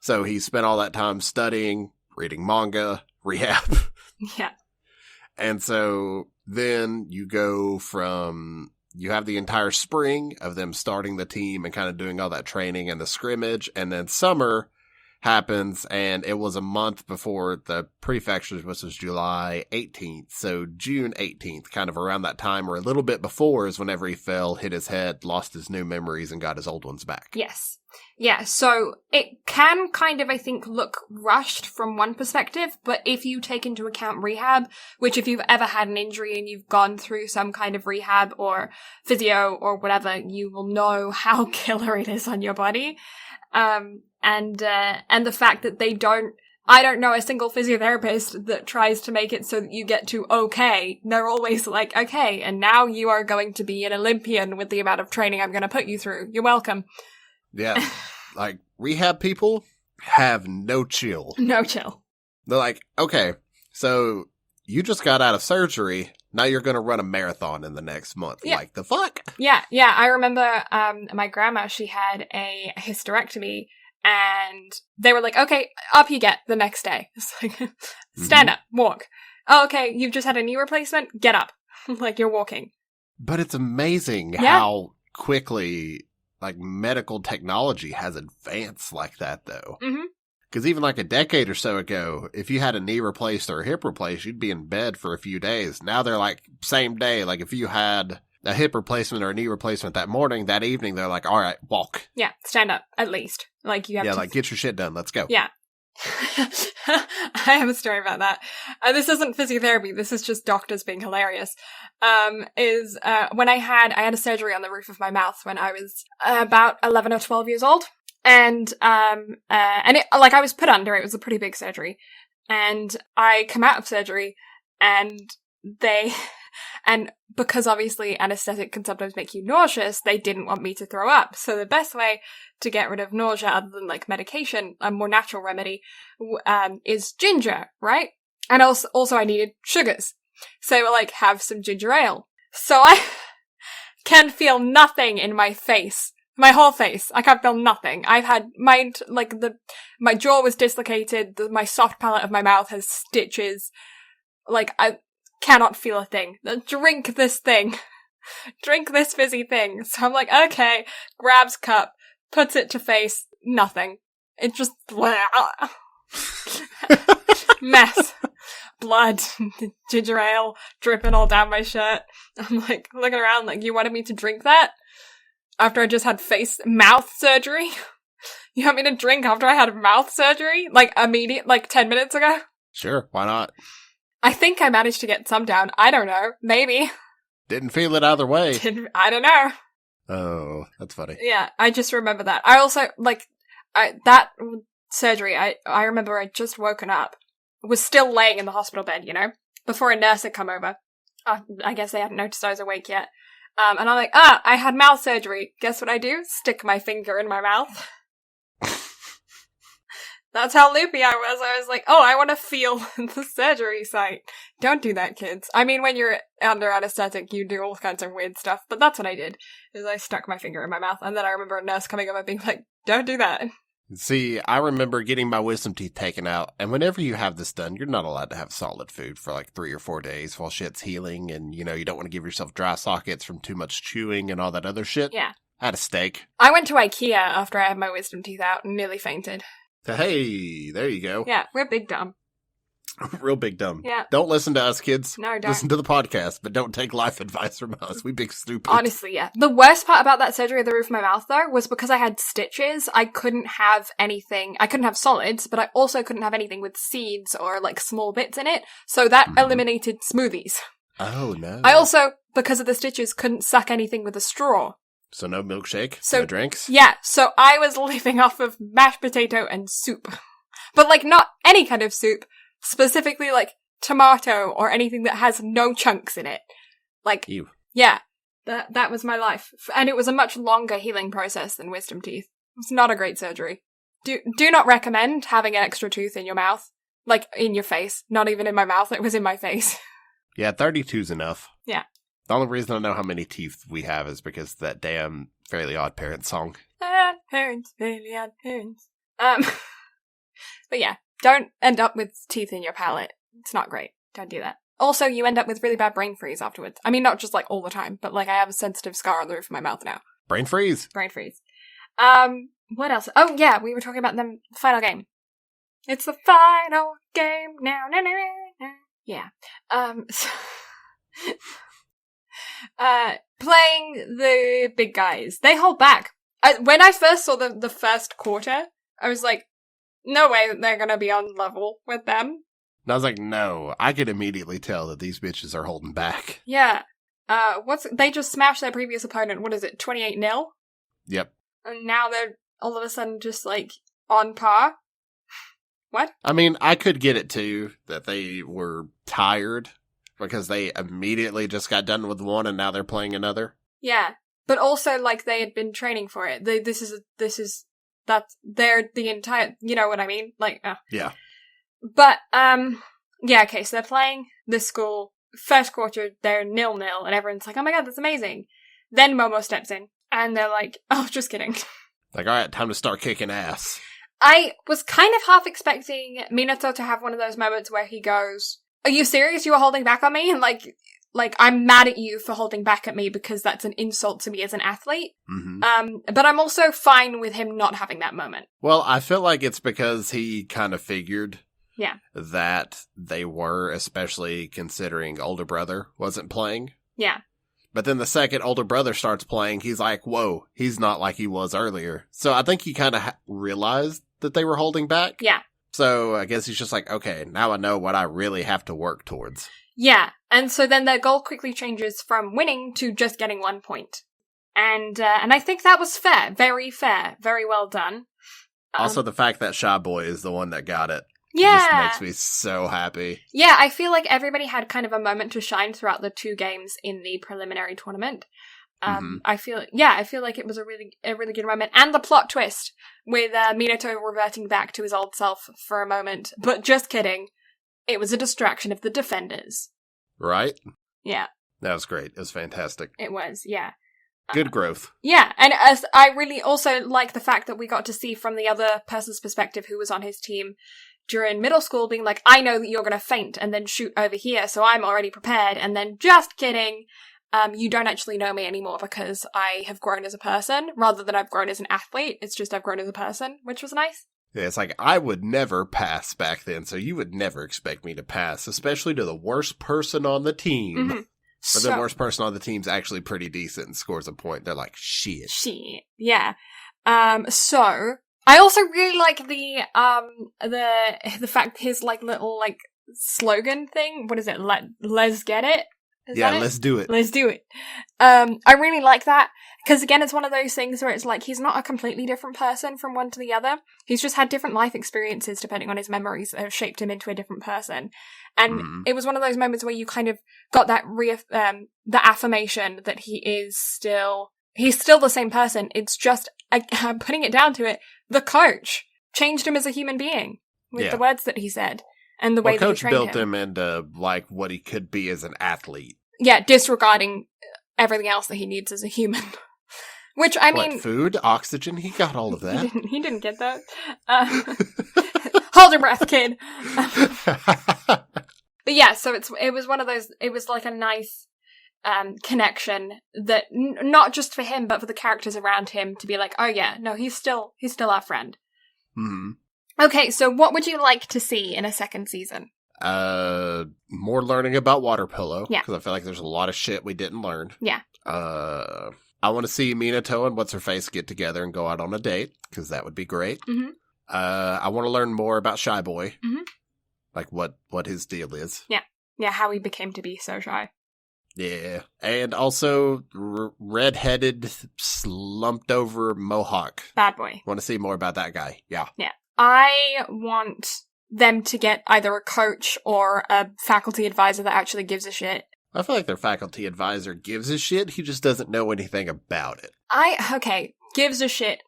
So he spent all that time studying, reading manga, rehab. Yeah. And so then you go from, you have the entire spring of them starting the team and kind of doing all that training and the scrimmage. And then summer happens, and it was a month before the prefectures, which was July 18th. So June 18th, kind of around that time, or a little bit before, is whenever he fell, hit his head, lost his new memories, and got his old ones back. Yes. Yeah, so it can kind of, I think, look rushed from one perspective, but if you take into account rehab, which if you've ever had an injury and you've gone through some kind of rehab or physio or whatever, you will know how killer it is on your body. And the fact that I don't know a single physiotherapist that tries to make it so that you get to okay. They're always like, okay, and now you are going to be an Olympian with the amount of training I'm going to put you through. You're welcome. Yeah, like, rehab people have no chill. No chill. They're like, okay, so you just got out of surgery, now you're going to run a marathon in the next month. Yeah. Like, the fuck? Yeah, I remember my grandma, she had a hysterectomy, and they were like, okay, up you get the next day. It's like, stand up, walk. Oh, okay, you've just had a knee replacement? Get up. Like, you're walking. But it's amazing how quickly, like, medical technology has advanced like that, though. Because even like a decade or so ago, if you had a knee replaced or a hip replaced, you'd be in bed for a few days. Now they're like, same day. Like, if you had a hip replacement or a knee replacement that morning, that evening, they're like, all right, walk. Yeah, stand up, at least. Like, you have to... like, get your shit done. Let's go. Yeah. I have a story about that. This isn't physiotherapy. This is just doctors being hilarious. When I had a surgery on the roof of my mouth when I was about 11 or 12 years old. And it, like, I was put under. It was a pretty big surgery. And I come out of surgery, and because obviously anesthetic can sometimes make you nauseous, they didn't want me to throw up. So the best way to get rid of nausea, other than like medication, a more natural remedy, is ginger, right? And also I needed sugars. So like, have some ginger ale. So I can feel nothing in my face. My whole face. I can't feel nothing. I've had my jaw was dislocated. My soft palate of my mouth has stitches. Like, I cannot feel a thing. Drink this thing. Drink this fizzy thing. So I'm like, okay. Grabs cup. Puts it to face. Nothing. It just... mess. Blood. Ginger ale. Dripping all down my shirt. I'm like, looking around like, you wanted me to drink that? After I just had mouth surgery? You want me to drink after I had mouth surgery? Like, 10 minutes ago? Sure, why not? I think I managed to get some down. I don't know. Maybe. Didn't feel it either way. I don't know. Oh, that's funny. Yeah, I just remember that. I also, that surgery, I remember I'd just woken up. Was still laying in the hospital bed, you know? Before a nurse had come over. I guess they hadn't noticed I was awake yet. And I'm like, I had mouth surgery. Guess what I do? Stick my finger in my mouth. That's how loopy I was. I was like, I want to feel the surgery site. Don't do that, kids. I mean, when you're under anesthetic, you do all kinds of weird stuff, but that's what I did, is I stuck my finger in my mouth, and then I remember a nurse coming over being like, don't do that. See, I remember getting my wisdom teeth taken out, and whenever you have this done, you're not allowed to have solid food for like 3 or 4 days while shit's healing, and, you don't want to give yourself dry sockets from too much chewing and all that other shit. Yeah. I had a steak. I went to IKEA after I had my wisdom teeth out and nearly fainted. Hey, there you go. Yeah, we're big dumb. Real big dumb. Yeah. Don't listen to us, kids. No, don't. Listen to the podcast, but don't take life advice from us. We big stupid. Honestly, yeah. The worst part about that surgery of the roof of my mouth, though, was because I had stitches, I couldn't have anything. I couldn't have solids, but I also couldn't have anything with seeds or, like, small bits in it. So that eliminated smoothies. Oh, no. I also, because of the stitches, couldn't suck anything with a straw. So no milkshake? So, no drinks? Yeah, so I was living off of mashed potato and soup. But, like, not any kind of soup. Specifically, like, tomato or anything that has no chunks in it. Like, Ew. Yeah, that was my life. And it was a much longer healing process than wisdom teeth. It's not a great surgery. Do not recommend having an extra tooth in your mouth. Like, in your face. Not even in my mouth, it was in my face. Yeah, 32's enough. Yeah. The only reason I know how many teeth we have is because of that damn Fairly Odd Parents song. Odd parents, Fairly Odd Parents. But yeah, don't end up with teeth in your palate. It's not great. Don't do that. Also, you end up with really bad brain freeze afterwards. I mean, not just, like, all the time, but, like, I have a sensitive scar on the roof of my mouth now. Brain freeze. Brain freeze. What else? Oh, yeah, we were talking about the final game. It's the final game now. Yeah. Playing the big guys. They hold back. When I first saw the first quarter, I was like, no way that they're gonna be on level with them. And I was like, no, I could immediately tell that these bitches are holding back. Yeah. They just smashed their previous opponent, what is it, 28-0? Yep. And now they're all of a sudden just, like, on par? What? I mean, I could get it too, that they were tired, because they immediately just got done with one and now they're playing another. Yeah. But also, like, they had been training for it. They're the entire, you know what I mean? Like, Yeah. But, yeah, okay, so they're playing this school, first quarter, they're 0-0, and everyone's like, oh my god, that's amazing. Then Momo steps in, and they're like, oh, just kidding. Like, alright, time to start kicking ass. I was kind of half expecting Minato to have one of those moments where he goes, are you serious? You were holding back on me? And like, I'm mad at you for holding back at me because that's an insult to me as an athlete. Mm-hmm. But I'm also fine with him not having that moment. Well, I feel like it's because he kind of figured that they were, especially considering older brother wasn't playing. Yeah. But then the second older brother starts playing, he's like, whoa, he's not like he was earlier. So I think he kind of realized that they were holding back. Yeah. So I guess he's just like, okay, now I know what I really have to work towards. Yeah, and so then their goal quickly changes from winning to just getting 1 point. And I think that was fair, very well done. Also, the fact that Shy Boy is the one that got it just makes me so happy. Yeah, I feel like everybody had kind of a moment to shine throughout the 2 games in the preliminary tournament. I feel like it was a really good moment. And the plot twist with Minato reverting back to his old self for a moment. But just kidding. It was a distraction of the defenders. Right? Yeah. That was great. It was fantastic. It was, yeah. Good growth. Yeah, and as I really also like the fact that we got to see from the other person's perspective who was on his team during middle school being like, I know that you're going to faint and then shoot over here, so I'm already prepared. And then, just kidding, you don't actually know me anymore because I have grown as a person rather than I've grown as an athlete. It's just I've grown as a person, which was nice. Yeah, it's like, I would never pass back then, so you would never expect me to pass, especially to the worst person on the team. Mm-hmm. But the worst person on the team's actually pretty decent and scores a point. They're like, shit. Yeah. So, I also really like the fact his, like, little, like, slogan thing. What is it? Let's get it? Let's do it. Let's do it. I really like that. Because, again, it's one of those things where it's like, he's not a completely different person from one to the other. He's just had different life experiences depending on his memories that have shaped him into a different person. And it was one of those moments where you kind of got that the affirmation that he's still the same person. It's just, putting it down to it, the coach changed him as a human being with the words that he said and the way that he trained him. Coach built him into, like, what he could be as an athlete. Yeah, disregarding everything else that he needs as a human. Which, I mean... food, oxygen, he got all of that. He didn't get that. Hold your breath, kid. But yeah, so it was one of those, it was like a nice connection that, not just for him, but for the characters around him to be like, oh yeah, no, he's still our friend. Mm-hmm. Okay, so what would you like to see in a second season? More learning about water polo. Yeah. Because I feel like there's a lot of shit we didn't learn. Yeah. I want to see Minato and What's-Her-Face get together and go out on a date, because that would be great. Mm-hmm. I want to learn more about Shy Boy. Mm-hmm. Like what his deal is. Yeah. Yeah, how he became to be so shy. Yeah. And also, red-headed, slumped-over mohawk. Bad boy. Want to see more about that guy. Yeah. Yeah. I want them to get either a coach or a faculty advisor that actually gives a shit. I feel like their faculty advisor gives a shit, he just doesn't know anything about it. Gives a shit.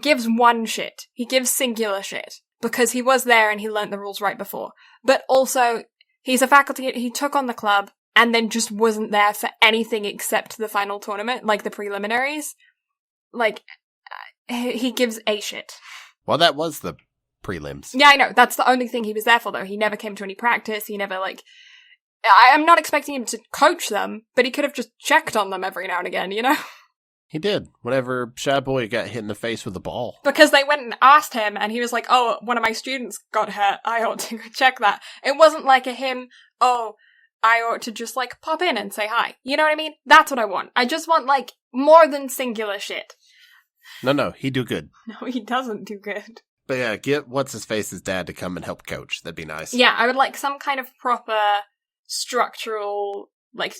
Gives one shit. He gives singular shit. Because he was there and he learnt the rules right before. But also, he's a faculty, he took on the club, and then just wasn't there for anything except the final tournament, like the preliminaries. Like, he gives a shit. Well, that was the prelims. Yeah, I know. That's the only thing he was there for, though. He never came to any practice. He never, I'm not expecting him to coach them, but he could have just checked on them every now and again, you know? He did. Whenever Shy Boy got hit in the face with a ball. Because they went and asked him, and he was like, oh, one of my students got hurt. I ought to go check that. It wasn't like I ought to just, pop in and say hi. You know what I mean? That's what I want. I just want, more than singular shit. No, he do good. No, he doesn't do good. But yeah, get What's-His-Face's dad to come and help coach. That'd be nice. Yeah, I would like some kind of proper structural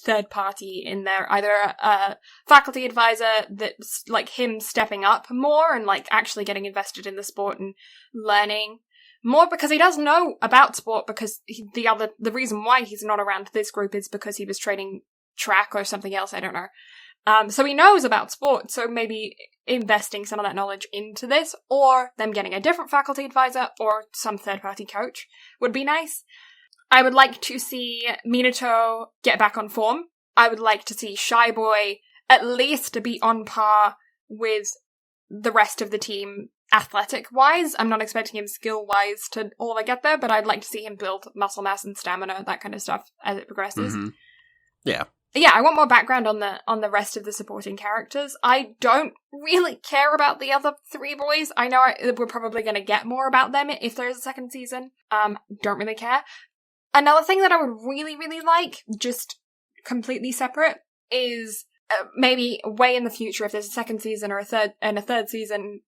third party in there, either a faculty advisor that's him stepping up more and actually getting invested in the sport and learning more, because he does know about sport, because the reason why he's not around this group is because he was training track or something else, I don't know. So he knows about sport, so maybe investing some of that knowledge into this, or them getting a different faculty advisor or some third party coach would be nice. I would like to see Minato get back on form. I would like to see Shy Boy at least be on par with the rest of the team athletic-wise. I'm not expecting him skill-wise to all the way get there, but I'd like to see him build muscle mass and stamina, that kind of stuff, as it progresses. Mm-hmm. Yeah. Yeah, I want more background on the rest of the supporting characters. I don't really care about the other three boys. I know we're probably going to get more about them if there's a second season. Don't really care. Another thing that I would really, really like, just completely separate, is maybe way in the future, if there's a second season or a third season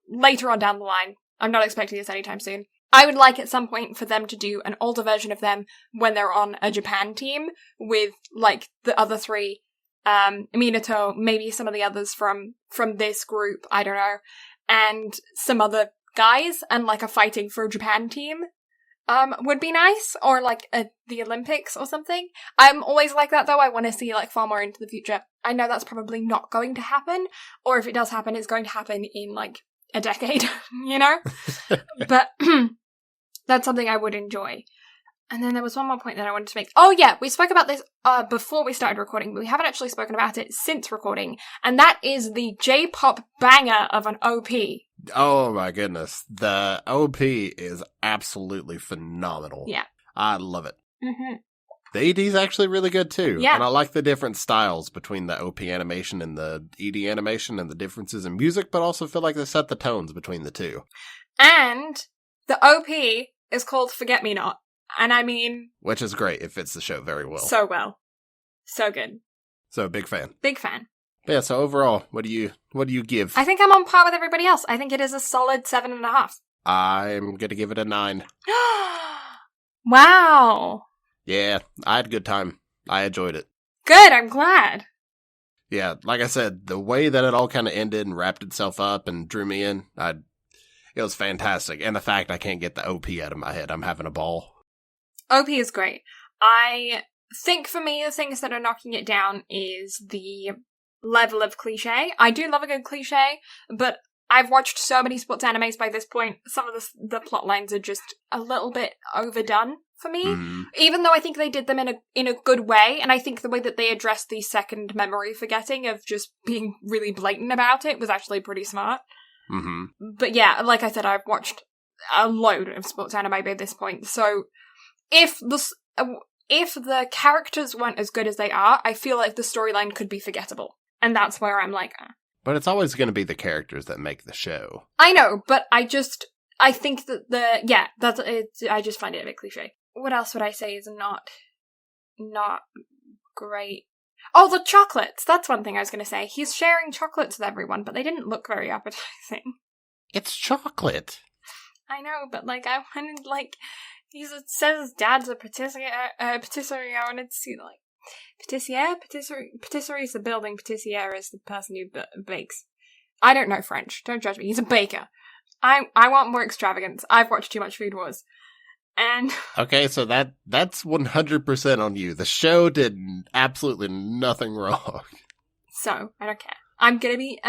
later on down the line. I'm not expecting this anytime soon. I would like at some point for them to do an older version of them when they're on a Japan team with the other three, Minato, maybe some of the others from this group, I don't know, and some other guys, and a fighting for a Japan team. Would be nice, or the Olympics or something. I'm always like that, though. I want to see far more into the future. I know that's probably not going to happen, or if it does happen, it's going to happen in a decade, you know? But that's something I would enjoy. And then there was one more point that I wanted to make. Oh yeah, we spoke about this before we started recording, but we haven't actually spoken about it since recording, and that is the J-pop banger of an OP. Oh my goodness. The OP is absolutely phenomenal. Yeah. I love it. Mm-hmm. The ED's actually really good too. Yeah. And I like the different styles between the OP animation and the ED animation and the differences in music, but also feel like they set the tones between the two. And the OP is called Forget Me Not. And I mean... Which is great. It fits the show very well. So well. So good. So, big fan. Big fan. Yeah, so overall, what do you give? I think I'm on par with everybody else. I think it is a solid 7.5. I'm gonna give it a 9. Wow. Yeah, I had a good time. I enjoyed it. Good, I'm glad. Yeah, like I said, the way that it all kind of ended and wrapped itself up and drew me in, it was fantastic. And the fact I can't get the OP out of my head, I'm having a ball. OP is great. I think for me, the things that are knocking it down is the level of cliche. I do love a good cliche, but I've watched so many sports animes by this point, some of the plot lines are just a little bit overdone for me. Mm-hmm. Even though I think they did them in a good way, and I think the way that they addressed the second memory forgetting of just being really blatant about it was actually pretty smart. Mm-hmm. But yeah, like I said, I've watched a load of sports anime by this point, so if the characters weren't as good as they are, I feel like the storyline could be forgettable. And that's where I'm like... But it's always going to be the characters that make the show. I know, but I think that I just find it a bit cliche. what else would I say is not great? Oh, the chocolates! That's one thing I was going to say. He's sharing chocolates with everyone, but they didn't look very appetizing. It's chocolate. I know, but, like, I wanted, like, says his dad's a patisserie. I wanted to see, like, patisserie is the building, patissiere is the person who bakes. I don't know French. Don't judge me. He's a baker. I want more extravagance. I've watched too much Food Wars. And okay, so that's 100% on you. The show did absolutely nothing wrong. So, I don't care. I'm gonna be,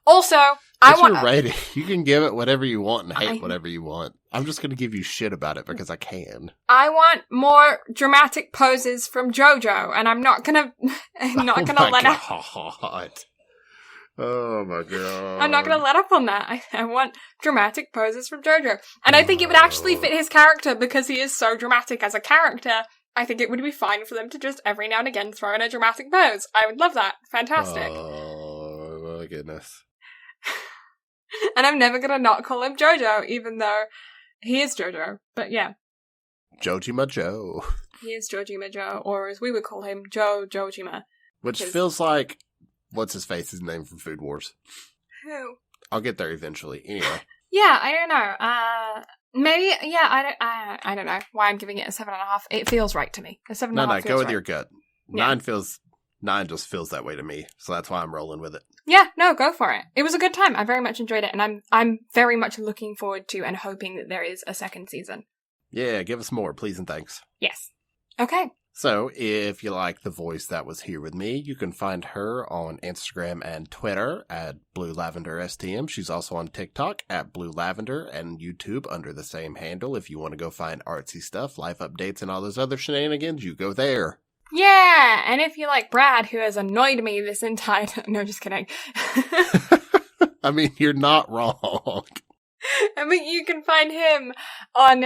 also, I want... Your rating. You can give it whatever you want and hate whatever you want. I'm just gonna give you shit about it because I can. I want more dramatic poses from Jojo, and I'm not gonna let up. Oh my god. I'm not gonna let up on that. I want dramatic poses from Jojo. And I think it would actually fit his character because he is so dramatic as a character. I think it would be fine for them to just every now and again throw in a dramatic pose. I would love that. Fantastic. Oh my goodness. And I'm never gonna not call him Jojo, even though he is Jojo. But yeah. Jojima Joe. He is Jojima Joe, or as we would call him, Jojima. Which feels like, what's his face? His name from Food Wars. Who? I'll get there eventually. Anyway. Yeah, I don't know. Maybe, yeah, I don't know why I'm giving it a 7.5. It feels right to me. A 7.5 No, feels go with right. your gut. Yeah. 9 just feels that way to me, so that's why I'm rolling with it. Yeah, no, go for it. It was a good time. I very much enjoyed it, and I'm very much looking forward to and hoping that there is a second season. Yeah, give us more, please and thanks. Yes. Okay. So, if you like the voice that was here with me, you can find her on Instagram and Twitter at BlueLavenderSTM. She's also on TikTok at BlueLavender and YouTube under the same handle. If you want to go find artsy stuff, life updates, and all those other shenanigans, you go there. Yeah, and if you like Brad, who has annoyed me this entire... No, just kidding. I mean, you're not wrong. I mean, you can find him on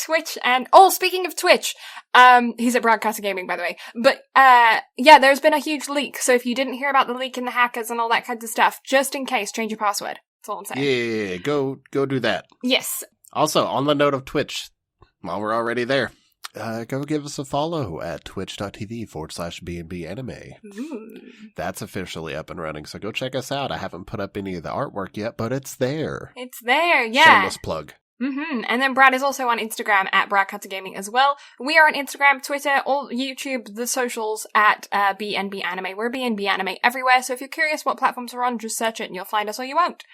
Twitch and... Oh, speaking of Twitch, he's at Broadcaster Gaming, by the way. But, yeah, there's been a huge leak. So if you didn't hear about the leak and the hackers and all that kinds of stuff, just in case, change your password. That's all I'm saying. Yeah, go do that. Yes. Also, on the note of Twitch, while we're already there, go give us a follow at twitch.tv/BnB Anime. Ooh. That's officially up and running, so go check us out. I haven't put up any of the artwork yet, but it's there. It's there, yeah. Shameless plug. Mm-hmm. And then Brad is also on Instagram at Broadcaster Gaming as well. We are on Instagram, Twitter, all YouTube, the socials at BnB Anime. We're BnB Anime everywhere, so if you're curious what platforms we're on, just search it and you'll find us or you won't.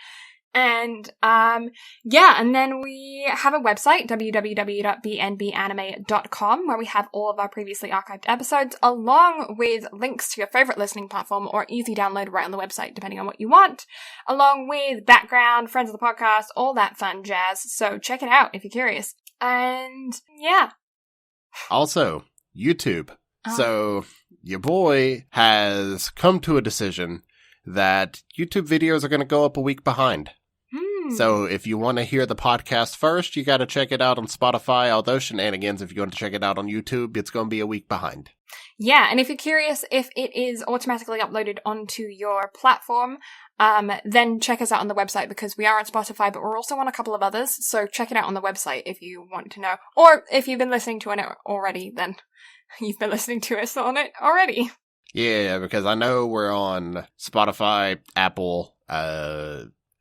And, yeah, and then we have a website, www.bnbanime.com, where we have all of our previously archived episodes, along with links to your favorite listening platform or easy download right on the website, depending on what you want, along with background, friends of the podcast, all that fun jazz. So check it out if you're curious. And, yeah. Also, YouTube. So, your boy has come to a decision that YouTube videos are going to go up a week behind. So if you want to hear the podcast first, you got to check it out on Spotify. All those shenanigans, if you want to check it out on YouTube, it's going to be a week behind. Yeah, and if you're curious if it is automatically uploaded onto your platform, then check us out on the website, because we are on Spotify, but we're also on a couple of others. So check it out on the website if you want to know. Or if you've been listening to it already, then you've been listening to us on it already. Yeah, because I know we're on Spotify, Apple,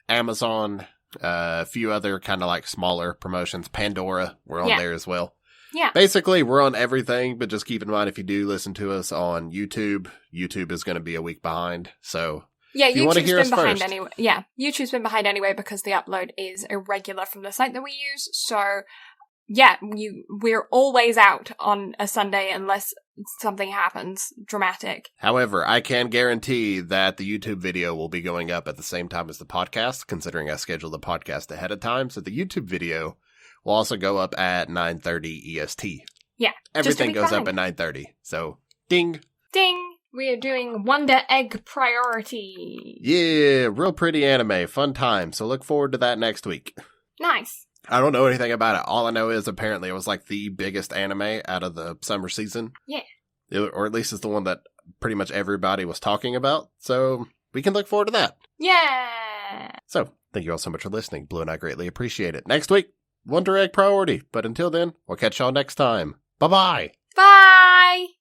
Amazon, a few other kind of like smaller promotions. Pandora, we're on there as well. Yeah. Basically, we're on everything, but just keep in mind if you do listen to us on YouTube, YouTube is going to be a week behind. So, yeah, if you want to hear us first. Anyway. Yeah, YouTube's been behind anyway because the upload is irregular from the site that we use. So, yeah, we're always out on a Sunday unless something happens dramatic. However, I can guarantee that the YouTube video will be going up at the same time as the podcast, considering I scheduled the podcast ahead of time. So the YouTube video will also go up at 9:30 EST. Yeah. Everything goes up at 9:30. So, ding. Ding. We are doing Wonder Egg Priority. Yeah, real pretty anime. Fun time. So look forward to that next week. Nice. I don't know anything about it. All I know is apparently it was like the biggest anime out of the summer season. Yeah. Or at least it's the one that pretty much everybody was talking about. So we can look forward to that. Yeah. So thank you all so much for listening. Blue and I greatly appreciate it. Next week, Wonder Egg priority. But until then, we'll catch y'all next time. Bye-bye. Bye!